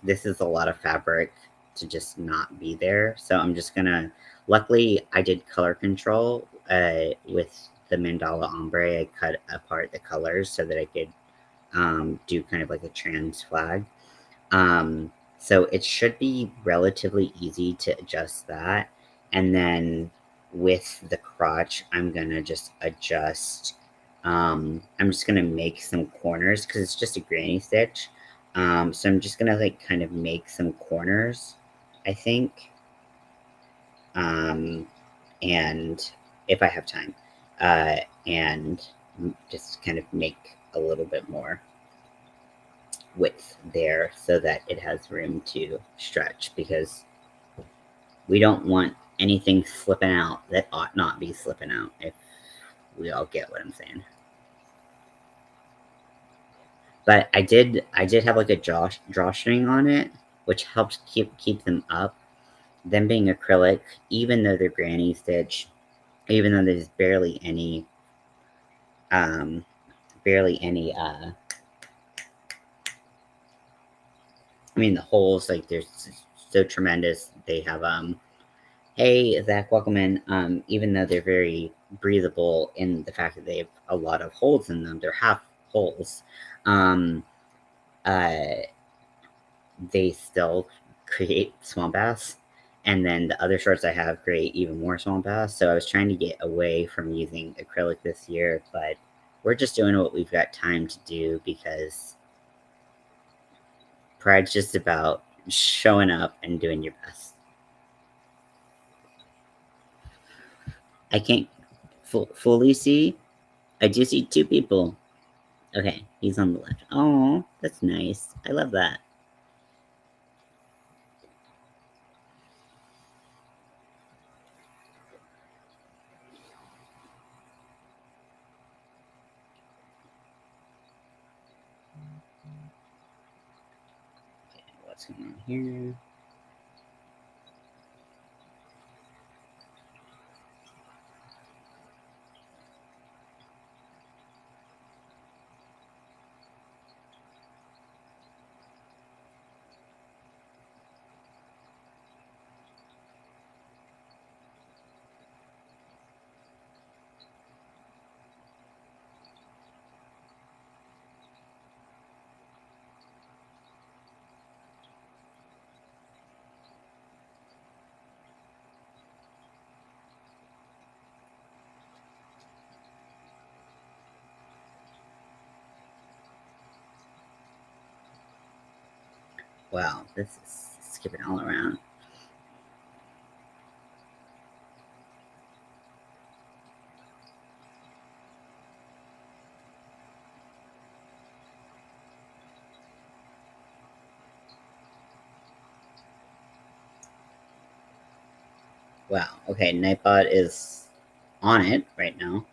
this is a lot of fabric to just not be there. So I'm just gonna. Luckily, I did color control with the mandala ombre. I cut apart the colors so that I could do kind of like a trans flag. So it should be relatively easy to adjust that. And then with the crotch, I'm gonna just adjust. I'm just gonna make some corners because it's just a granny stitch. So I'm just gonna like kind of make some corners, I think. Um, and if I have time, and just kind of make a little bit more width there so that it has room to stretch because we don't want anything slipping out that ought not be slipping out, if we all get what I'm saying. But I did have like a drawstring on it, which helped keep them up. Them being acrylic, even though they're granny stitch, even though there's um barely any I mean the holes, like they're so tremendous. They have hey Zach, welcome in. Even though they're very breathable in the fact that they have a lot of holes in them, they're half holes. Um, uh, they still create swamp bass. And then the other shorts I have create even more swamp bass. So I was trying to get away from using acrylic this year, but we're just doing what we've got time to do because pride's just about showing up and doing your best. I can't fully see. I do see 2 people. Okay, he's on the left. Oh, that's nice. I love that. Okay, what's going on here? Wow, this is skipping all around. Wow, okay, Nightbot is on it right now.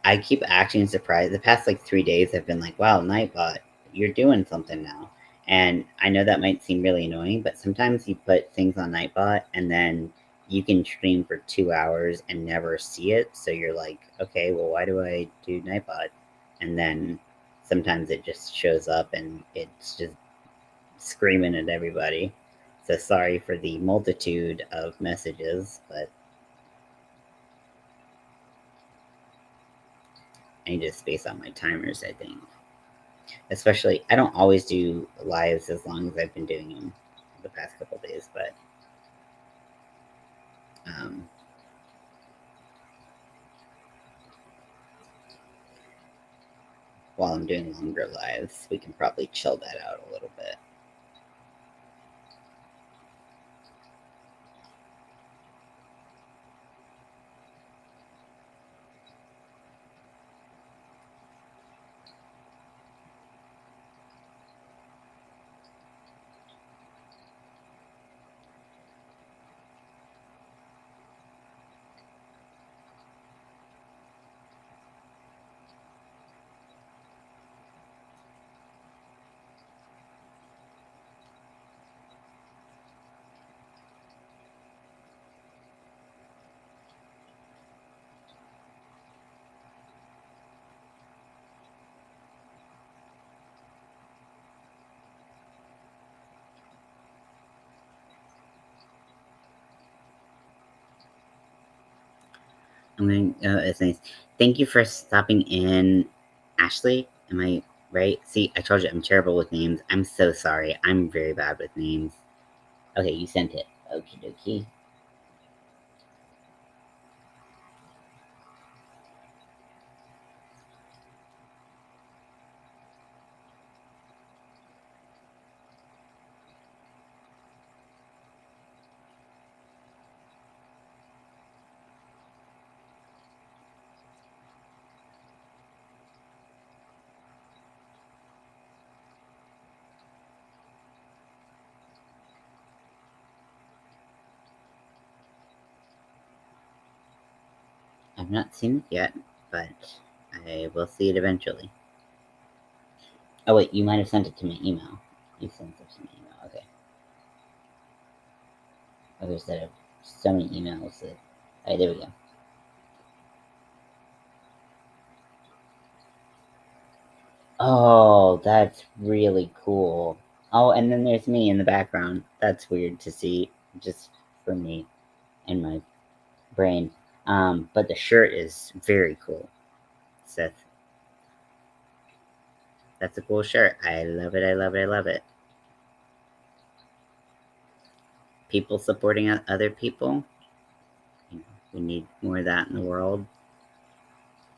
I keep acting surprised. The past, 3 days, I've been like, wow, Nightbot, you're doing something now. And I know that might seem really annoying, but sometimes you put things on Nightbot and then you can stream for 2 hours and never see it. So you're like, okay, well, why do I do Nightbot? And then sometimes it just shows up and it's just screaming at everybody. So sorry for the multitude of messages, but I need to space out my timers, I think. Especially, I don't always do lives as long as I've been doing them the past couple days, but um, while I'm doing longer lives, we can probably chill that out a little bit. It's nice. Thank you for stopping in, Ashley. Am I right? See, I told you I'm terrible with names. I'm so sorry. I'm very bad with names. Okay, you sent it. Okie dokie. I've not seen it yet, but I will see it eventually. Oh wait, you might have sent it to my email. You sent it to my email. Okay. Others that have so many emails that. Alright, there we go. Oh, that's really cool. Oh, and then there's me in the background. That's weird to see, just for me in my brain. But the shirt is very cool, Seth. That's a cool shirt. I love it. I love it. I love it. People supporting other people. You know, we need more of that in the world,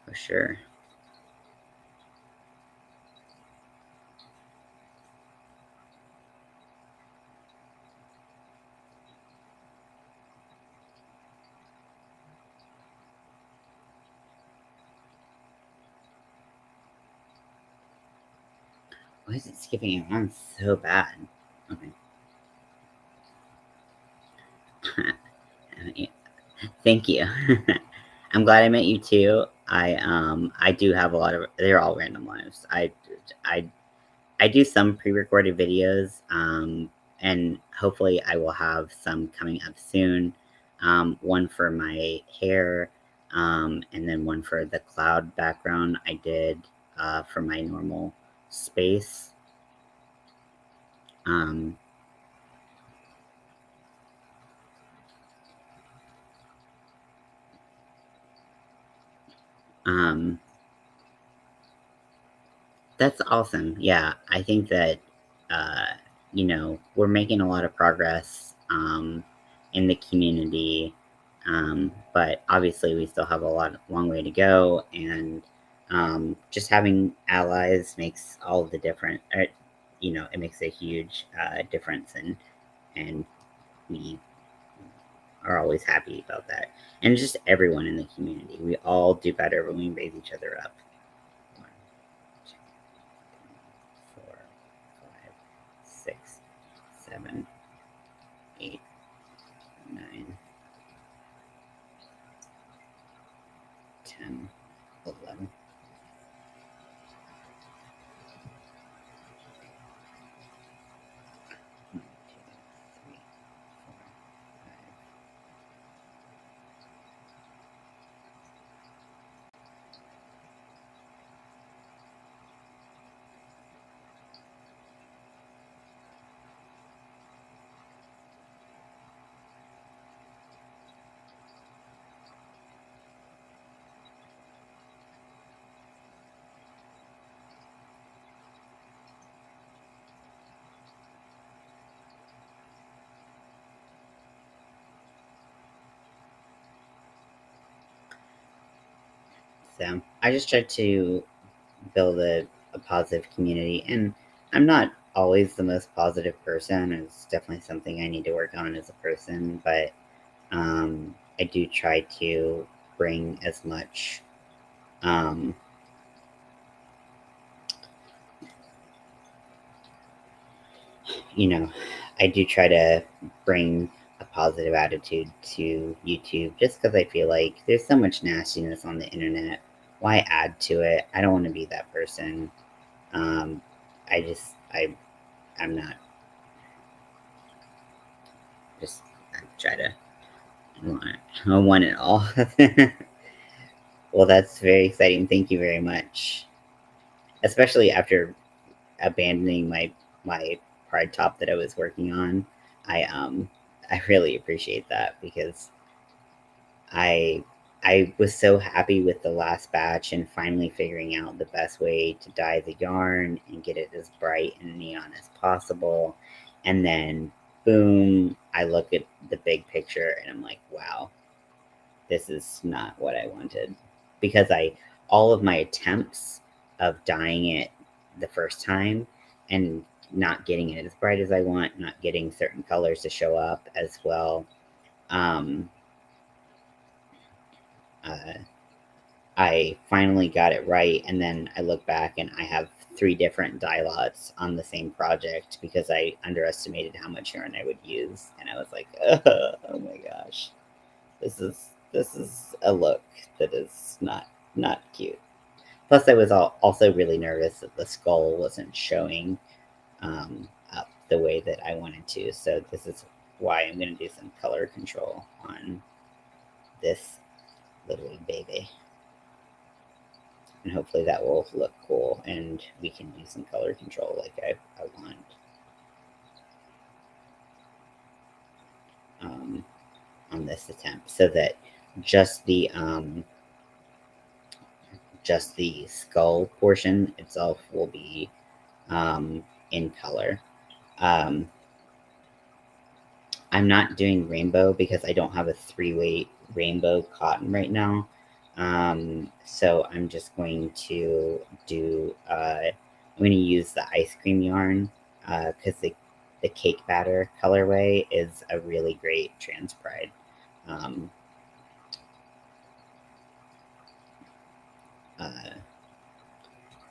for sure. Why is it skipping on so bad? Okay. Thank you. I'm glad I met you too. I do have a lot of. They're all random lives. I I do some pre-recorded videos, and hopefully I will have some coming up soon. One for my hair, and then one for the cloud background I did for my normal space. Um, um, That's awesome. Yeah, I think that, uh, we're making a lot of progress in the community, but obviously we still have a long way to go, and just having allies makes all the difference. It makes a huge difference, and we are always happy about that. And just everyone in the community, we all do better when we raise each other up. 1, 2, 4, 5, 6, 7, 8, 9, 10, 11. So I just try to build a positive community, and I'm not always the most positive person. It's definitely something I need to work on as a person, but I do try to bring as much um, you know, I do try to bring a positive attitude to YouTube just because I feel like there's so much nastiness on the internet. Why add to it? I don't want to be that person. Um, I just, I'm not just, I try to I want it all. Well, that's very exciting. Thank you very much. Especially after abandoning my pride top that I was working on. I really appreciate that because I I was so happy with the last batch and finally figuring out the best way to dye the yarn and get it as bright and neon as possible. And then boom, I look at the big picture and I'm like, wow, this is not what I wanted. Because I all of my attempts of dyeing it the first time and not getting it as bright as I want, not getting certain colors to show up as well. Um, uh, I finally got it right, and then I look back and I have 3 different dye lots on the same project because I underestimated how much yarn I would use, and I was like, "Oh my gosh, this is a look that is not cute." Plus, I was also really nervous that the skull wasn't showing up the way that I wanted to, so this is why I'm gonna do some color control on this little baby. And hopefully that will look cool and we can do some color control like I want um, on this attempt so that just the um, just the skull portion itself will be in color. Um, I'm not doing rainbow because I don't have a 3-weight rainbow cotton right now. So I'm just going to do, I'm going to use the ice cream yarn because the cake batter colorway is a really great trans pride. Um, uh,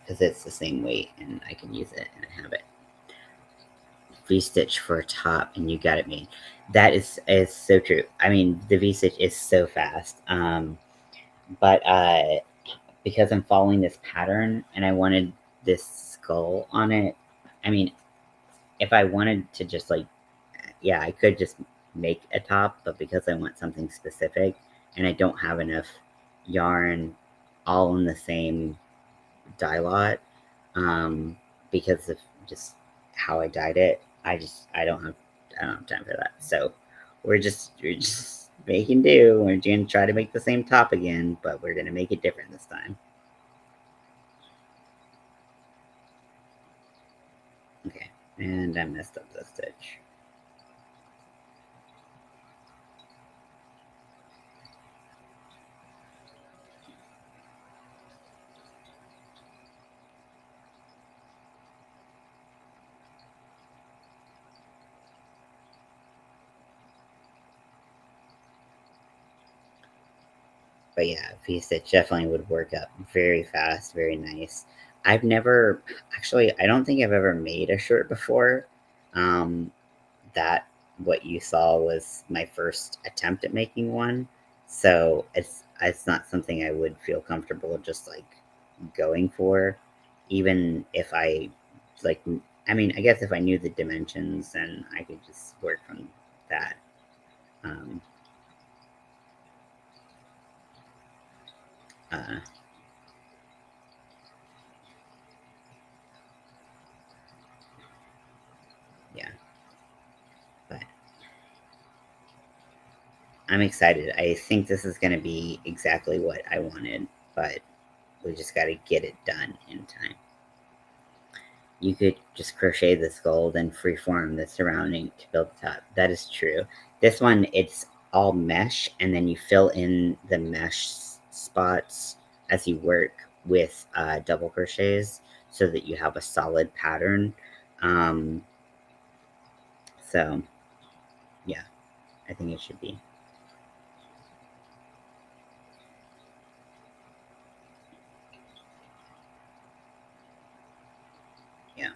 because it's the same weight and I can use it and I have it. V-stitch for a top and you got it made. That is so true. I mean, the V-stitch is so fast. But because I'm following this pattern and I wanted this skull on it, I mean, if I wanted to just like, yeah, I could just make a top, but because I want something specific and I don't have enough yarn all in the same dye lot, because of just how I dyed it, I don't have time for that. So we're just making do. We're gonna try to make the same top again, but we're gonna make it different this time. Okay, and I messed up the stitch. But yeah, V-stitch definitely would work up very fast, very nice. I've never actually. I don't think I've ever made a shirt before. Um, that what you saw was my first attempt at making one, so it's not something I would feel comfortable just like going for, even if I like. I mean, I guess if I knew the dimensions and I could just work from that. Um, uh, yeah, but I'm excited. I think this is going to be exactly what I wanted, but we just got to get it done in time. You could just crochet this gold and freeform the surrounding to build the top. That is true. This one, it's all mesh, and then you fill in the mesh spots as you work with double crochets so that you have a solid pattern. Um, so, yeah, I think it should be. Yeah.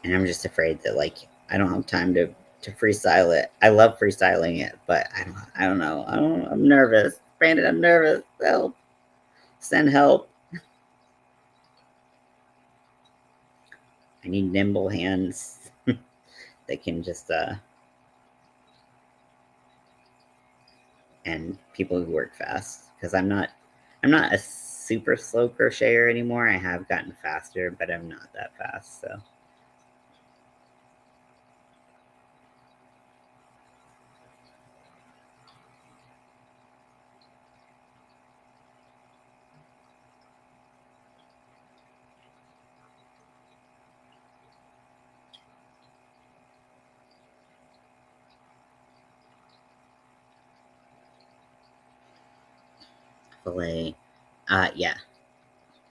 And I'm just afraid that, like, I don't have time to freestyle it. I love freestyling it, but I don't know. I'm nervous. Brandon, I'm nervous. Help. Send help. I need nimble hands that can just and people who work fast because I'm not a super slow crocheter anymore. I have gotten faster, but I'm not that fast. So fillet, yeah,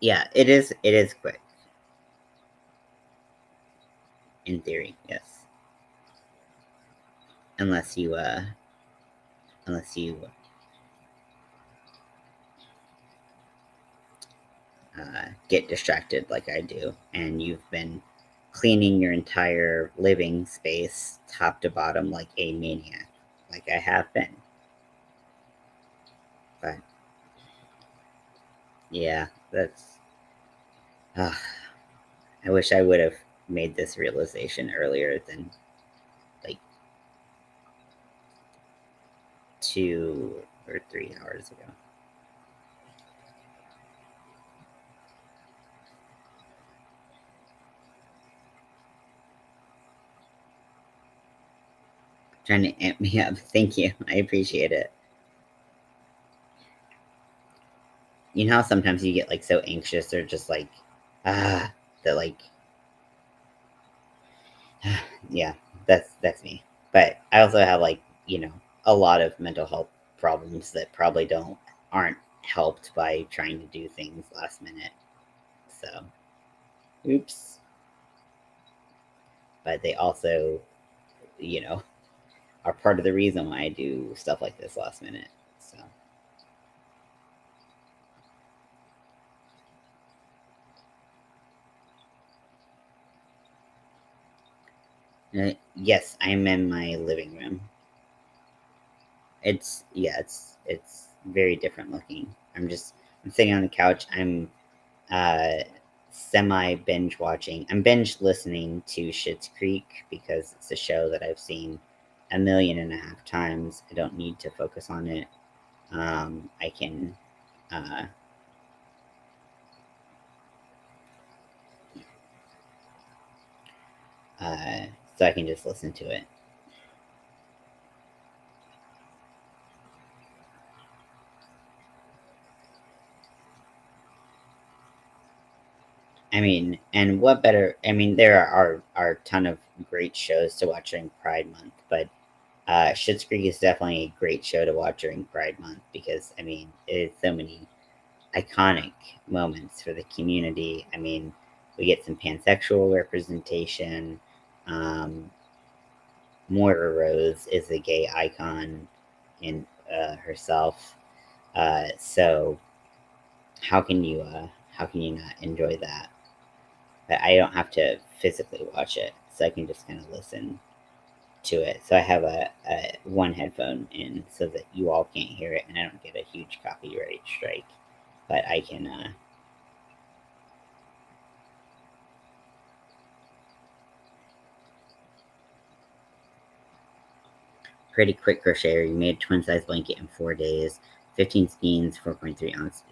yeah, it is quick in theory, yes, unless you unless you get distracted like I do, and you've been cleaning your entire living space top to bottom like a maniac, like I have been. But yeah, that's. Uh, I wish I would have made this realization earlier than like 2 or 3 hours ago. Trying to amp me up. Thank you. I appreciate it. You know how sometimes you get like so anxious or just like that like yeah, that's me. But I also have like, a lot of mental health problems that probably don't aren't helped by trying to do things last minute. So, oops. But they also, you know, are part of the reason why I do stuff like this last minute. Yes, I'm in my living room. It's very different looking. I'm sitting on the couch. I'm uh, semi binge watching. I'm binge listening to Schitt's Creek because it's a show that I've seen 1.5 million times. I don't need to focus on it. I can, uh, uh, so I can just listen to it. I mean, and what better? I mean, there are a ton of great shows to watch during Pride Month, but Schitt's Creek is definitely a great show to watch during Pride Month because I mean, it is so many iconic moments for the community. I mean, we get some pansexual representation. Um, Moira Rose is a gay icon in herself. So how can you not enjoy that? But I don't have to physically watch it, so I can just kind of listen to it. So I have a one headphone in so that you all can't hear it, and I don't get a huge copyright strike. But I can pretty quick crocheter. You made a twin size blanket in 4 days, 15 skeins, 4.3 ounce.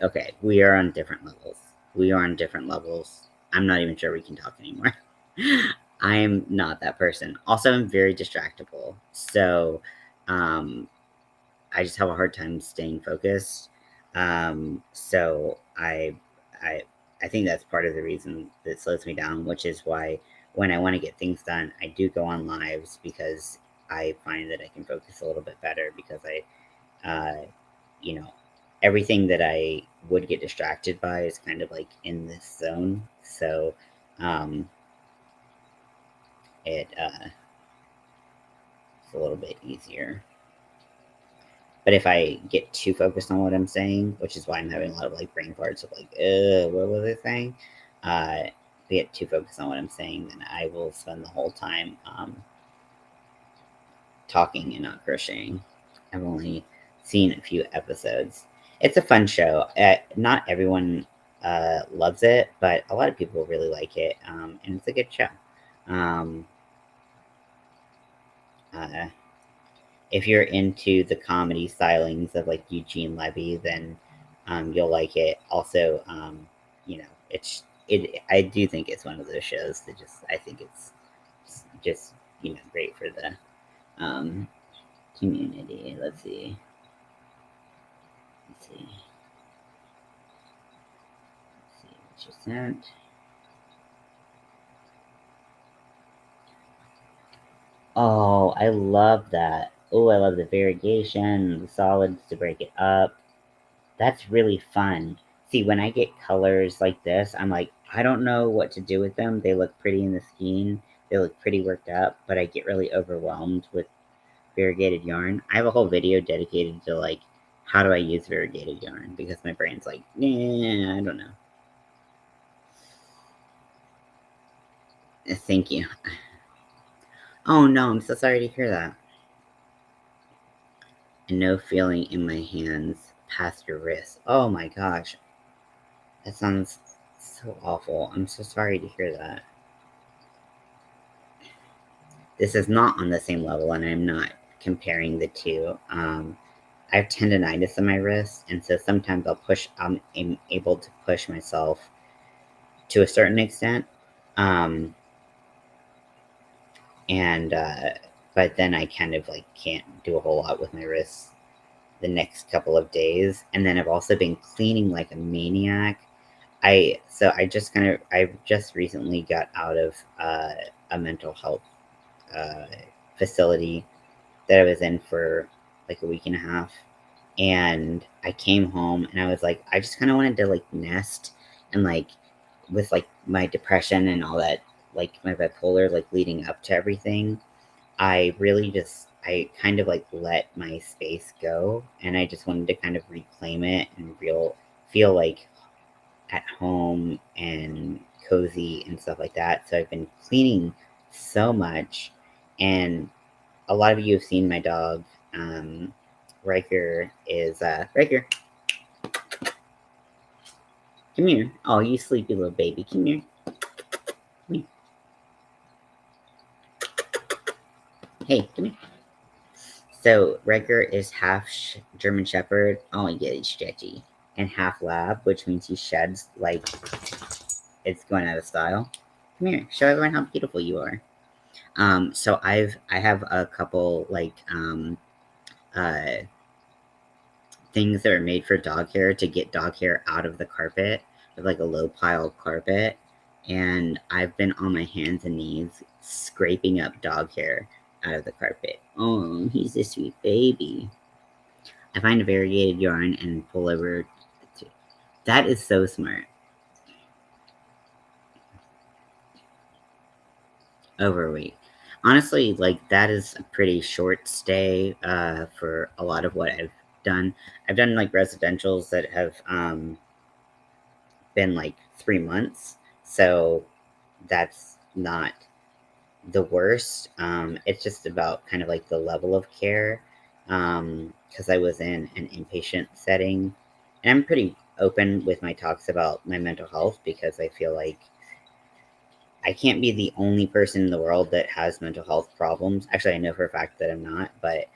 Okay, we are on different levels. We are on different levels. I'm not even sure we can talk anymore. I am not that person. Also, I'm very distractible. So, um, I just have a hard time staying focused. So I, I think that's part of the reason that slows me down, which is why when I want to get things done, I do go on lives because I find that I can focus a little bit better because you know, everything that I would get distracted by is kind of like in this zone. So, um, it's a little bit easier. But if I get too focused on what I'm saying, which is why I'm having a lot of like brain farts of like, what was I saying? If I get too focused on what I'm saying, then I will spend the whole time talking and not crocheting. I've only seen a few episodes. It's a fun show. Not everyone loves it, but a lot of people really like it, and it's a good show. Um, uh, if you're into the comedy stylings of like Eugene Levy, then you'll like it. Also, you know, it. I do think it's one of those shows that just I think it's just great for the um, community. Let's see. Let's see. Let's see what you sent. Oh, I love that. Oh, I love the variegation, the solids to break it up. That's really fun. See, when I get colors like this, I'm like, I don't know what to do with them. They look pretty in the skein. They look pretty worked up, but I get really overwhelmed with variegated yarn. I have a whole video dedicated to like how do I use variegated yarn because my brain's like, I don't know. Thank you. Oh no, I'm so sorry to hear that. And no feeling in my hands past your wrist. Oh my gosh. That sounds so awful. I'm so sorry to hear that. This is not on the same level, and I'm not comparing the two. I have tendonitis in my wrist, and so sometimes I'm able to push myself to a certain extent. Um, and but then I kind of like can't do a whole lot with my wrists the next couple of days. And then I've also been cleaning like a maniac. I just recently got out of a mental health uh, facility that I was in for like a week and a half. And I came home and I was like, I just kind of wanted to like nest and like with like my depression and all that, like my bipolar, like leading up to everything. I kind of like let my space go and I just wanted to kind of reclaim it and feel like at home and cozy and stuff like that. So I've been cleaning so much. And a lot of you have seen my dog. Riker is Riker. Come here. Oh, you sleepy little baby. Come here. Come here. Hey, come here. So Riker is half German Shepherd. Oh yeah, he's stretchy. And half lab, which means he sheds like it's going out of style. Come here, show everyone how beautiful you are. So I have a couple like uh things that are made for dog hair to get dog hair out of the carpet with like a low pile carpet, and I've been on my hands and knees scraping up dog hair out of the carpet. Oh, he's a sweet baby. I find a variegated yarn and pull over. That is so smart. Overweight. Honestly, like that is a pretty short stay for a lot of what I've done. I've done like residentials that have been like 3 months, so that's not the worst. It's just about kind of like the level of care, because I was in an inpatient setting, and I'm pretty open with my talks about my mental health because I feel like I can't be the only person in the world that has mental health problems. Actually, I know for a fact that I'm not, but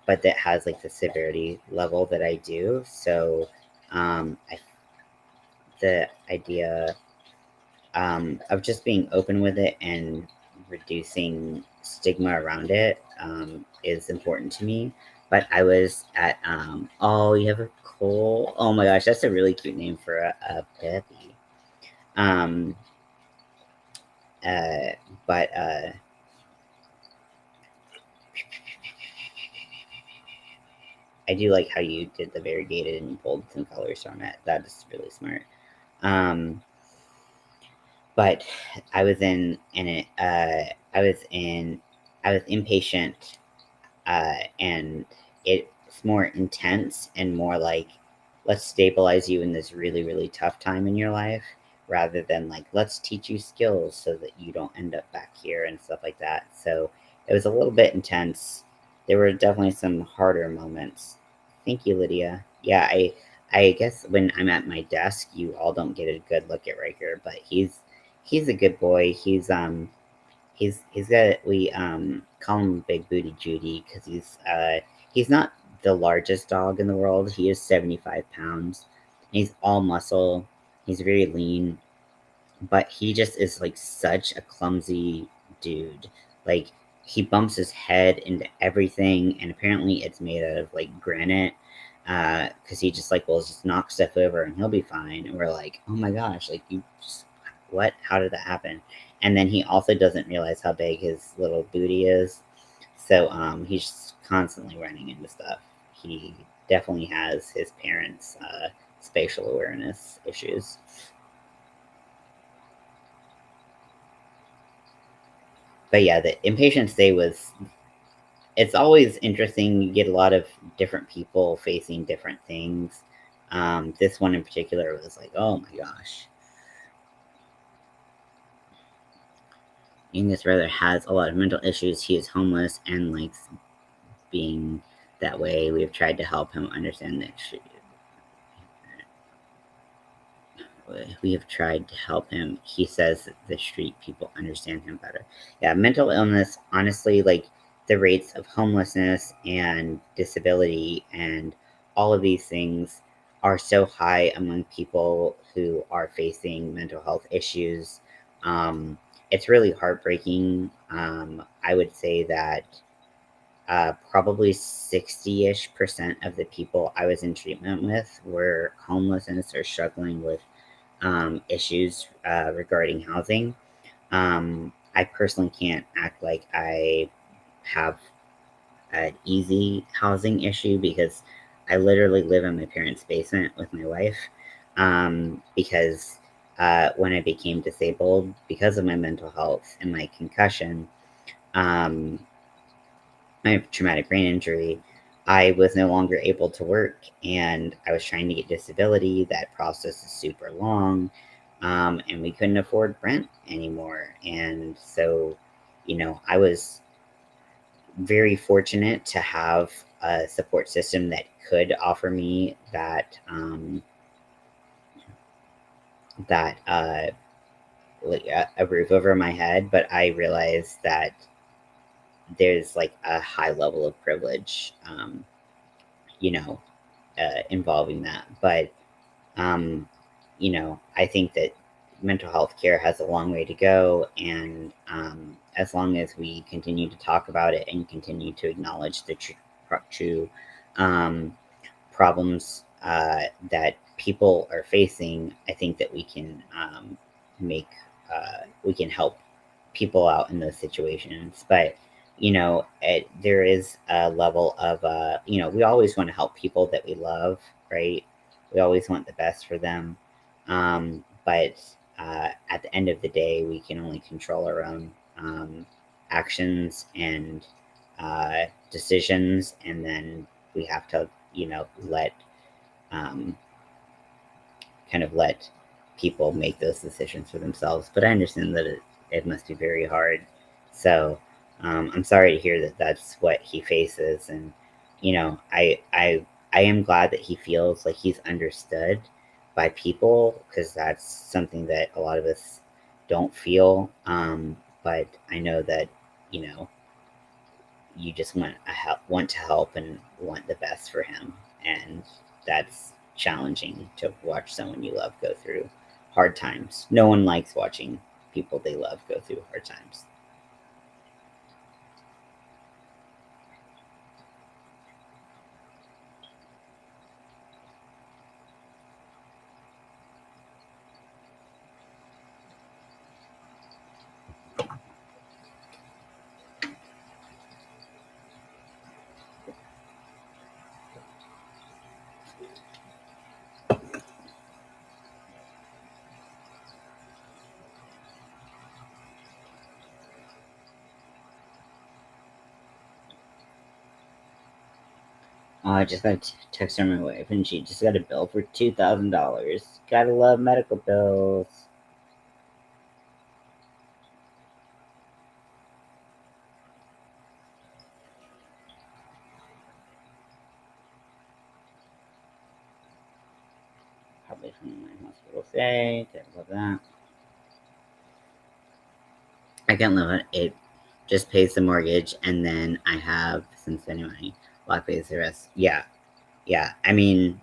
that has like the severity level that I do. So, I the idea of just being open with it and reducing stigma around it is important to me. But I was at oh, you have a Cole. Oh my gosh, that's a really cute name for a puppy. Um, uh, but I do like how you did the variegated and pulled some colors from it. That is really smart. Um, but I was in it. I was inpatient, and it's more intense and more like let's stabilize you in this really really tough time in your life rather than like let's teach you skills so that you don't end up back here and stuff like that. So it was a little bit intense. There were definitely some harder moments. Thank you, Lydia. Yeah, I guess when I'm at my desk you all don't get a good look at Riker, but he's a good boy. He's got we call him Big Booty Judy because he's not the largest dog in the world. He is 75 pounds. He's all muscle. He's very lean, but he just is like such a clumsy dude. Like he bumps his head into everything, and apparently it's made out of like granite. Because he just like will just knock stuff over and he'll be fine. And we're like, oh my gosh, like you just what? How did that happen? And then he also doesn't realize how big his little booty is. So he's just constantly running into stuff. He definitely has his parents' spatial awareness issues. But yeah, the inpatient stay was it's always interesting. You get a lot of different people facing different things. This one in particular was like, oh my gosh. Angus rather has a lot of mental issues. He is homeless and likes being that way. We have tried to help him understand that we have tried to help him. He says that the street people understand him better. Yeah, mental illness, honestly, like the rates of homelessness and disability and all of these things are so high among people who are facing mental health issues. Um, it's really heartbreaking. I would say that probably 60-ish% of the people I was in treatment with were homelessness or struggling with issues regarding housing. I personally can't act like I have an easy housing issue because I literally live in my parents' basement with my wife because when I became disabled because of my mental health and my concussion, um, my traumatic brain injury, I was no longer able to work and I was trying to get disability. That process is super long. and we couldn't afford rent anymore. And so, I was very fortunate to have a support system that could offer me that like a roof over my head. But I realized that there's like a high level of privilege, you know, involving that. But I think that mental health care has a long way to go, and as long as we continue to talk about it and continue to acknowledge the true um, problems that people are facing, I think that we can make we can help people out in those situations. But there is a level of we always want to help people that we love, right? We always want the best for them, but at the end of the day, we can only control our own actions and decisions, and then we have to let um, kind of let people make those decisions for themselves. But I understand that it must be very hard. So I'm sorry to hear that that's what he faces. And I am glad that he feels like he's understood by people, because that's something that a lot of us don't feel. But I know that you know you just want to help and want the best for him, and that's challenging to watch someone you love go through hard times. No one likes watching people they love go through hard times. I just got a text from my wife, and she just got a bill for $2,000. Gotta love medical bills. Probably from my hospital stay. Gotta love that. I can't live it. It just pays the mortgage, and then I have some spending money. Lock pays the rest. Yeah, yeah. I mean,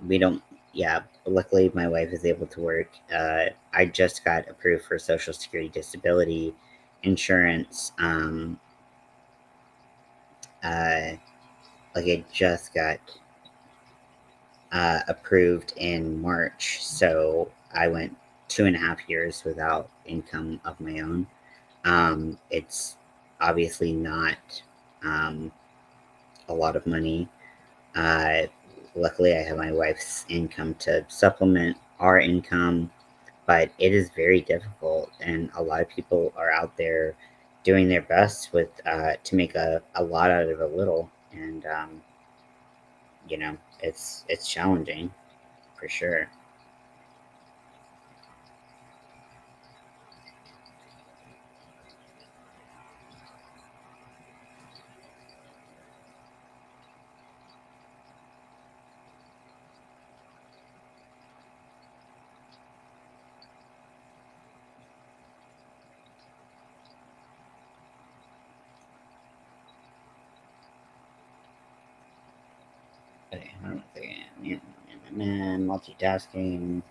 we don't. Yeah, luckily my wife is able to work. I just got approved for Social Security disability insurance. Uh, like I just got approved in March, so I went 2.5 years without income of my own. It's obviously not um, a lot of money. Uh, Luckily, I have my wife's income to supplement our income, but it is very difficult, and a lot of people are out there doing their best with to make a lot out of a little, and it's challenging for sure. Okay, I don't think multitasking.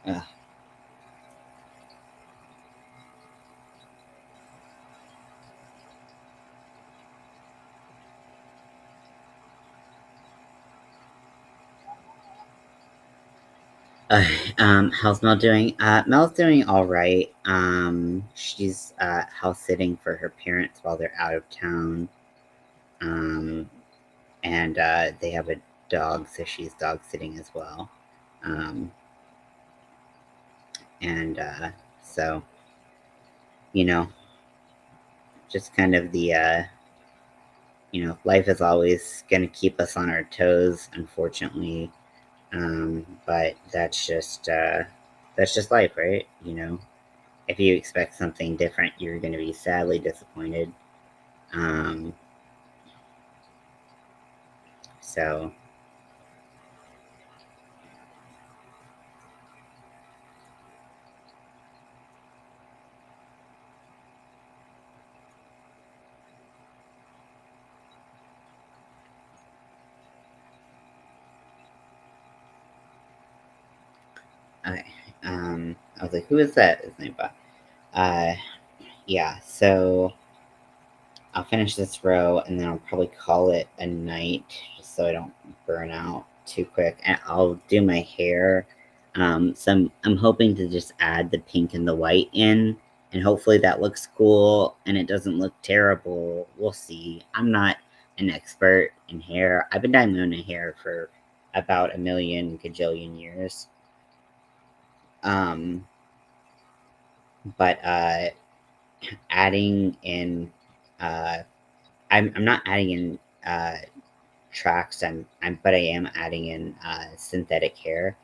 Ugh. How's Mel doing? Mel's doing all right. She's house sitting for her parents while they're out of town. Um, and they have a dog, so she's dog sitting as well. Um, and so, you know, just kind of the life is always going to keep us on our toes, unfortunately. But that's just life, right? If you expect something different, you're going to be sadly disappointed. Um, so I, I was like, who is that? His name, but yeah. So I'll finish this row and then I'll probably call it a night just so I don't burn out too quick. And I'll do my hair. So I'm hoping to just add the pink and the white in, and hopefully that looks cool and it doesn't look terrible. We'll see. I'm not an expert in hair. I've been dyeing my own hair for about a million gajillion years. Um, but adding in, uh, I'm not adding in tracks. But I am adding in synthetic hair,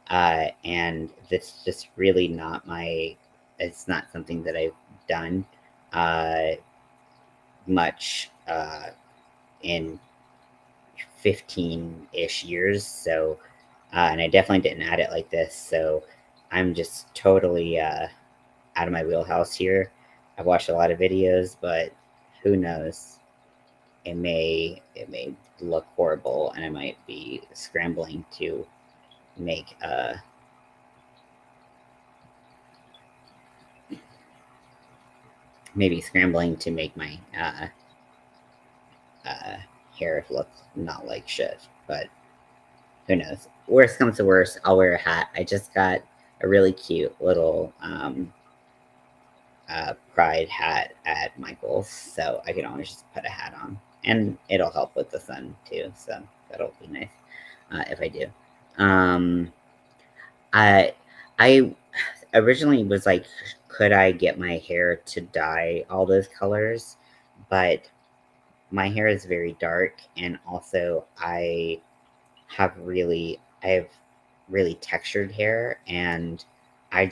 and this just really not my. It's not something that I've done uh, much in 15-ish years. So, and I definitely didn't add it like this. So, I'm just totally out of my wheelhouse here. I've watched a lot of videos, but who knows? It may look horrible, and I might be scrambling to make my uh, hair look not like shit. But who knows? Worst comes to worst, I'll wear a hat. I just got a really cute little pride hat at Michael's, so I can always just put a hat on, and it'll help with the sun too. So that'll be nice if I do. Um, I I originally was like, could I get my hair to dye all those colors? But my hair is very dark, and also I have really textured hair, and I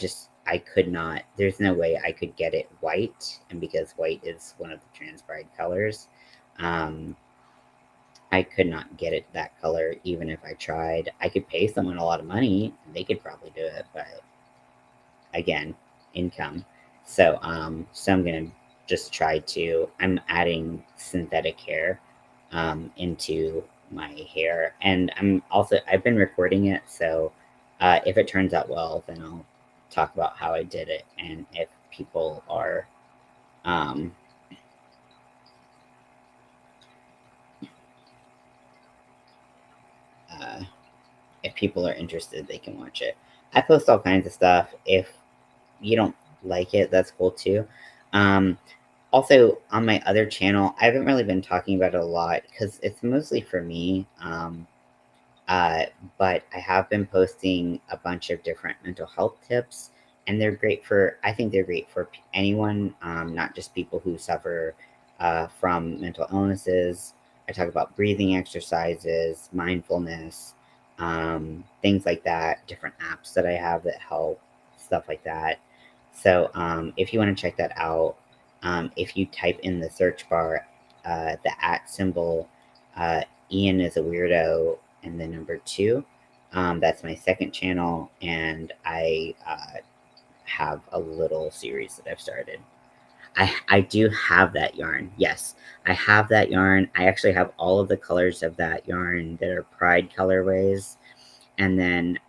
could not. There's no way I could get it white, and because white is one of the trans pride colors, um, I could not get it that color even if I tried. I could pay someone a lot of money, and they could probably do it, but again, income. So I'm gonna just try to. I'm adding synthetic hair into my hair, and I've been recording it. So if it turns out well, then I'll talk about how I did it, and um, uh, if people are interested, they can watch it. I post all kinds of stuff. If you don't like it, that's cool too. Um, Also, on my other channel, I haven't really been talking about it a lot because it's mostly for me. Uh, but I have been posting a bunch of different mental health tips, and I think they're great for anyone, not just people who suffer from mental illnesses. I talk about breathing exercises, mindfulness, things like that, different apps that I have that help, stuff like that. So, if you want to check that out, if you type in the search bar the at symbol, uh, Ian is a weirdo, and then number two. That's my second channel, and I have a little series that I've started. I do have that yarn. Yes, I have that yarn. I actually have all of the colors of that yarn that are pride colorways, and then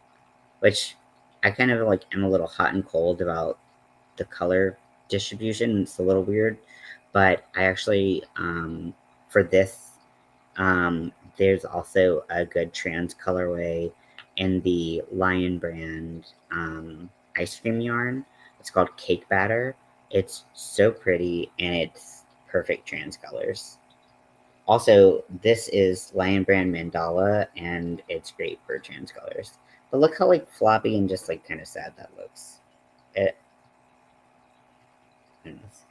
which I kind of like am a little hot and cold about the color distribution. It's a little weird, but I actually for this there's also a good trans colorway, in the Lion brand ice cream yarn. It's called Cake Batter. It's so pretty and it's perfect trans colors. Also, this is Lion brand Mandala and it's great for trans colors. But look how like floppy and just like kind of sad that looks. It, goodness.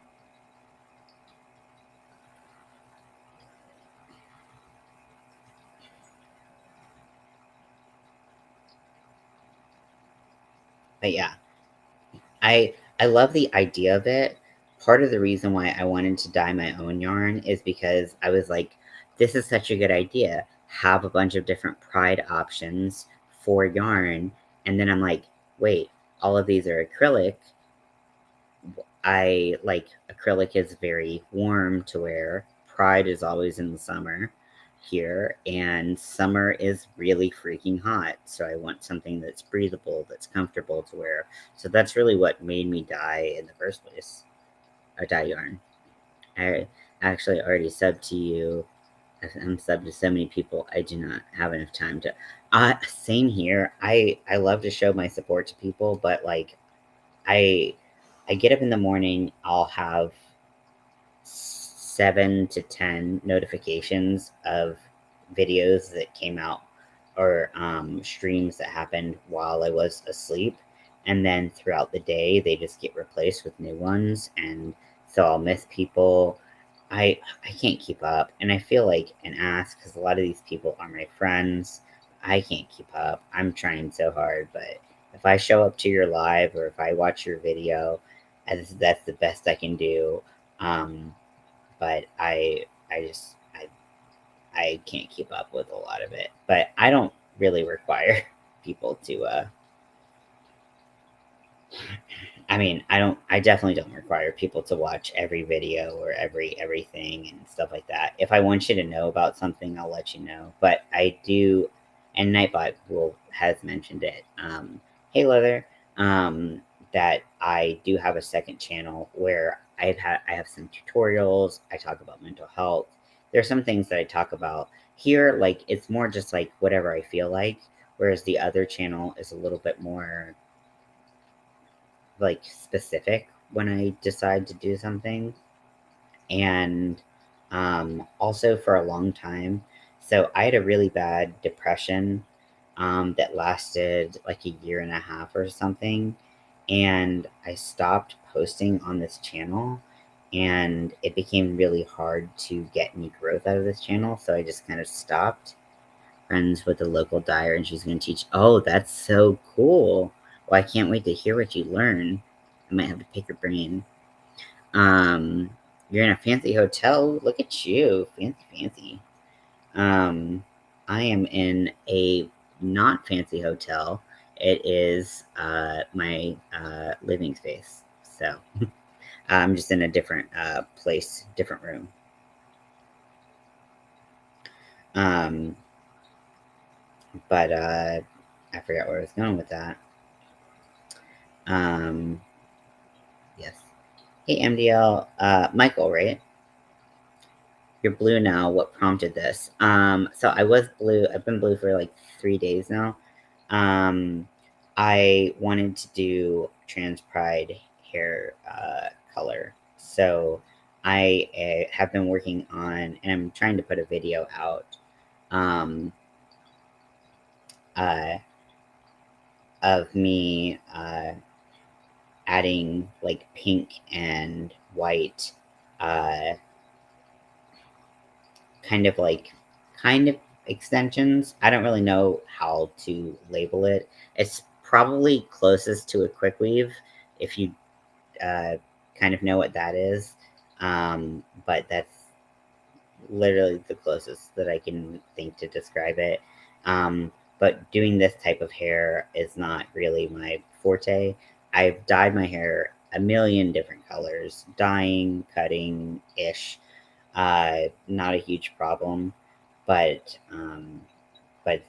But yeah, I love the idea of it. Part of the reason why I wanted to dye my own yarn is because I was like, this is such a good idea. Have a bunch of different pride options for yarn. And then I'm like, wait, all of these are acrylic. I like acrylic is very warm to wear. Pride is always in the summer here, and summer is really freaking hot. So I want something that's breathable, that's comfortable to wear. So that's really what made me dye in the first place. Or dye yarn. I actually already subbed to you. I'm subbed to so many people. I do not have enough time to. Same here. I love to show my support to people, but like I I get up in the morning, I'll have 7 to 10 notifications of videos that came out or streams that happened while I was asleep. And then throughout the day, they just get replaced with new ones. And so I'll miss people. I can't keep up. And I feel like an ass because a lot of these people are my friends. I can't keep up. I'm trying so hard. But if I show up to your live or if I watch your video, that's the best I can do. But I just I can't keep up with a lot of it. But I don't really require people to I mean, I definitely don't require people to watch every video or everything and stuff like that. If I want you to know about something, I'll let you know. But I do, and Nightbot will has mentioned it. Hey Leather, that I do have a second channel where I have some tutorials. I talk about mental health. There's some things that I talk about here. Like it's more just like whatever I feel like. Whereas the other channel is a little bit more like specific when I decide to do something. And also for a long time. So I had a really bad depression that lasted like a year and a half or something. And I stopped posting on this channel and it became really hard to get any growth out of this channel. So I just kind of stopped. Friends with a local dyer and she's going to teach. Oh, that's so cool. Well, I can't wait to hear what you learn. I might have to pick your brain. Um, you're in a fancy hotel. Look at you. Fancy, fancy. I am in a not fancy hotel. It is my living space. So I'm just in a different place, different room. But I forgot where I was going with that. Yes. Hey, MDL. Michael, right? You're blue now. What prompted this? So I was blue. I've been blue for like 3 days now. I wanted to do trans pride hair color. So I have been working on, and I'm trying to put a video out uh, of me adding like pink and white uh, kind of like kind of extensions. I don't really know how to label it. It's probably closest to a quick weave if you uh, kind of know what that is. But that's literally the closest that I can think to describe it. But doing this type of hair is not really my forte. I've dyed my hair a million different colors, dyeing, cutting ish. Not a huge problem, but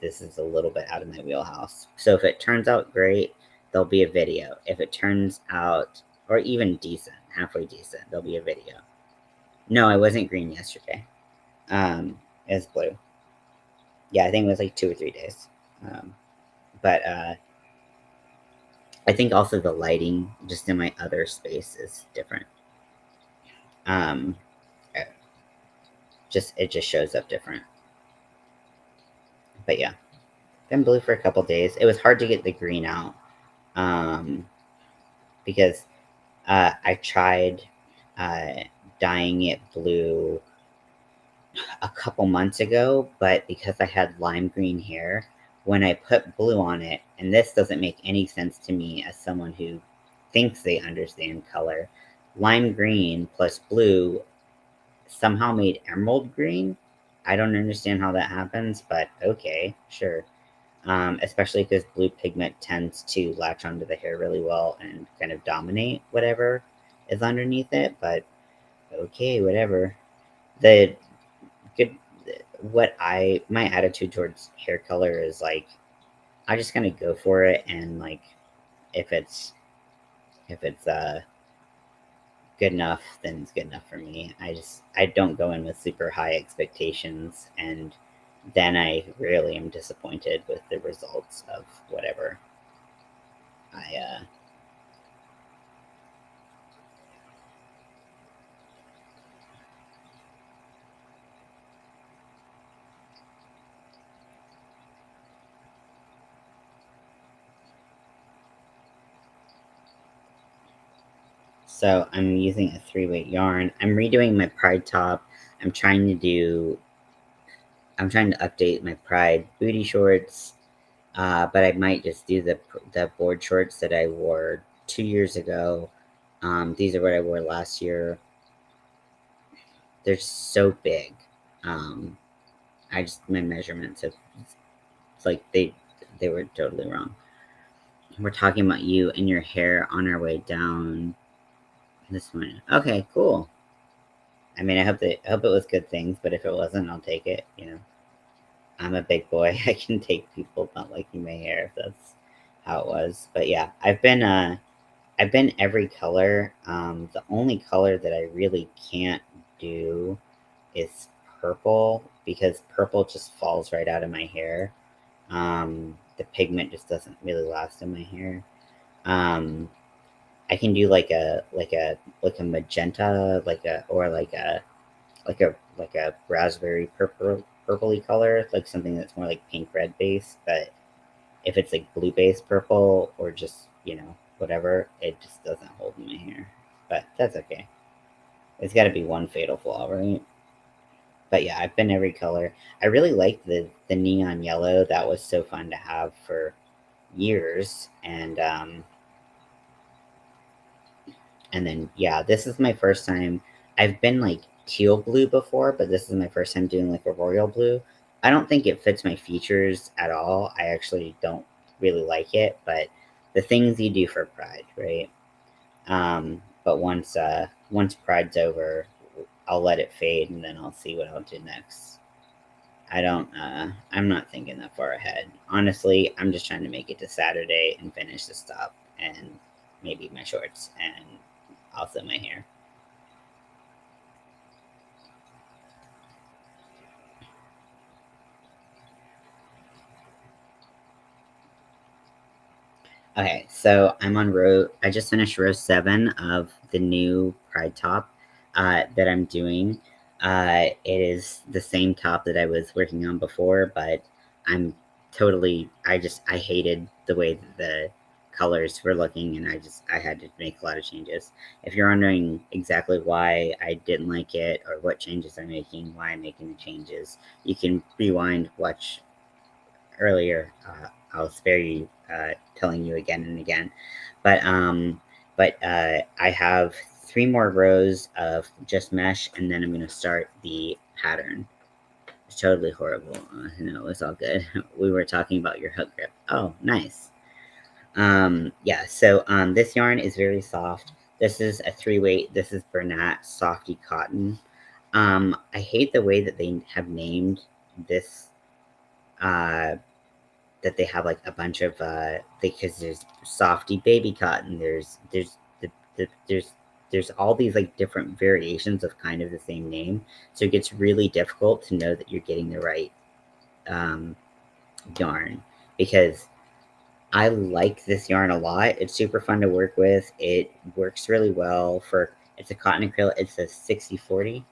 this is a little bit out of my wheelhouse. So if it turns out great, there'll be a video. If it turns out, or even decent, halfway decent, there'll be a video. No, I wasn't green yesterday. It was blue. Yeah, I think it was like 2 or 3 days. But I think also the lighting just in my other space is different. Um, it just shows up different. But yeah, been blue for a couple days. It was hard to get the green out because I tried dyeing it blue a couple months ago, but because I had lime green hair, when I put blue on it, and this doesn't make any sense to me as someone who thinks they understand color, lime green plus blue somehow made emerald green. I don't understand how that happens, but okay, sure. Especially because blue pigment tends to latch onto the hair really well and kind of dominate whatever is underneath it, but okay, whatever. The good my attitude towards hair color is like I just kind of go for it, and like if it's good enough, then it's good enough for me. I don't go in with super high expectations, and then I really am disappointed with the results of whatever I So I'm using a 3-weight yarn. I'm redoing my pride top. I'm trying to update my pride booty shorts, but I might just do the board shorts that I wore 2 years ago. These are what I wore last year. They're so big. Um, my measurements have it's like they were totally wrong. We're talking about you and your hair on our way down this morning. Okay, cool. I mean, I hope it was good things, but if it wasn't, I'll take it. You know, I'm a big boy. I can take people not liking my hair if that's how it was. But yeah, I've been every color. The only color that I really can't do is purple because purple just falls right out of my hair. The pigment just doesn't really last in my hair. Um, I can do like a magenta, like a raspberry purpley color, like something that's more like pink red base. But if it's like blue base purple or just whatever, it just doesn't hold in my hair. But that's okay. It's got to be one fatal flaw, right? But yeah, I've been every color. I really liked the neon yellow. That was so fun to have for years, and then yeah, this is my first time. I've been like teal blue before, but this is my first time doing like a royal blue. I don't think it fits my features at all. I actually don't really like it, but the things you do for Pride, right? But once Pride's over, I'll let it fade and then I'll see what I'll do next. I'm not thinking that far ahead. Honestly, I'm just trying to make it to Saturday and finish the stop and maybe my shorts and also my hair. Okay, so I just finished row 7 of the new Pride top that I'm doing. It is the same top that I was working on before, but I'm I hated the way that the colors were looking, and I had to make a lot of changes. If you're wondering exactly why I didn't like it or what changes I'm making, why I'm making the changes, you can rewind, watch earlier. I'll spare you telling you again and again. But I have 3 more rows of just mesh, and then I'm going to start the pattern. It's totally horrible. No, it's all good. We were talking about your hook grip. Oh, nice. Yeah, so this yarn is very soft. This is a 3-weight. This is Bernat Softy Cotton. I hate the way that they have named this that they have like a bunch of because there's softy baby cotton, there's all these like different variations of kind of the same name, so it gets really difficult to know that you're getting the right yarn because I like this yarn a lot. It's super fun to work with. It works really well for, it's a cotton acrylic. It's a 60/40.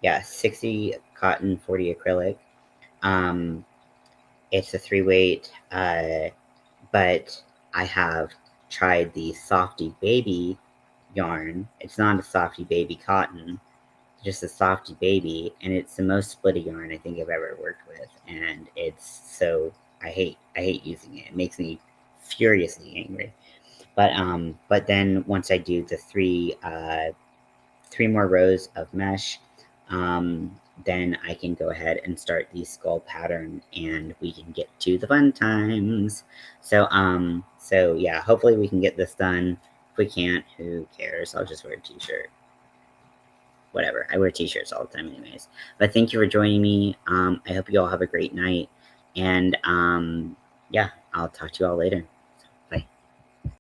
Yeah, 60 cotton, 40 acrylic. It's a 3-weight, but I have tried the Softy Baby yarn. It's not a Softy Baby cotton, just a Softy Baby, and it's the most splitty yarn I think I've ever worked with, and it's so, I hate using it. It makes me furiously angry. But then once I do the three more rows of mesh, then I can go ahead and start the skull pattern, and we can get to the fun times. So yeah, hopefully we can get this done. If we can't, who cares? I'll just wear a t-shirt. Whatever. I wear t-shirts all the time anyways. But thank you for joining me. I hope you all have a great night. And yeah, I'll talk to you all later.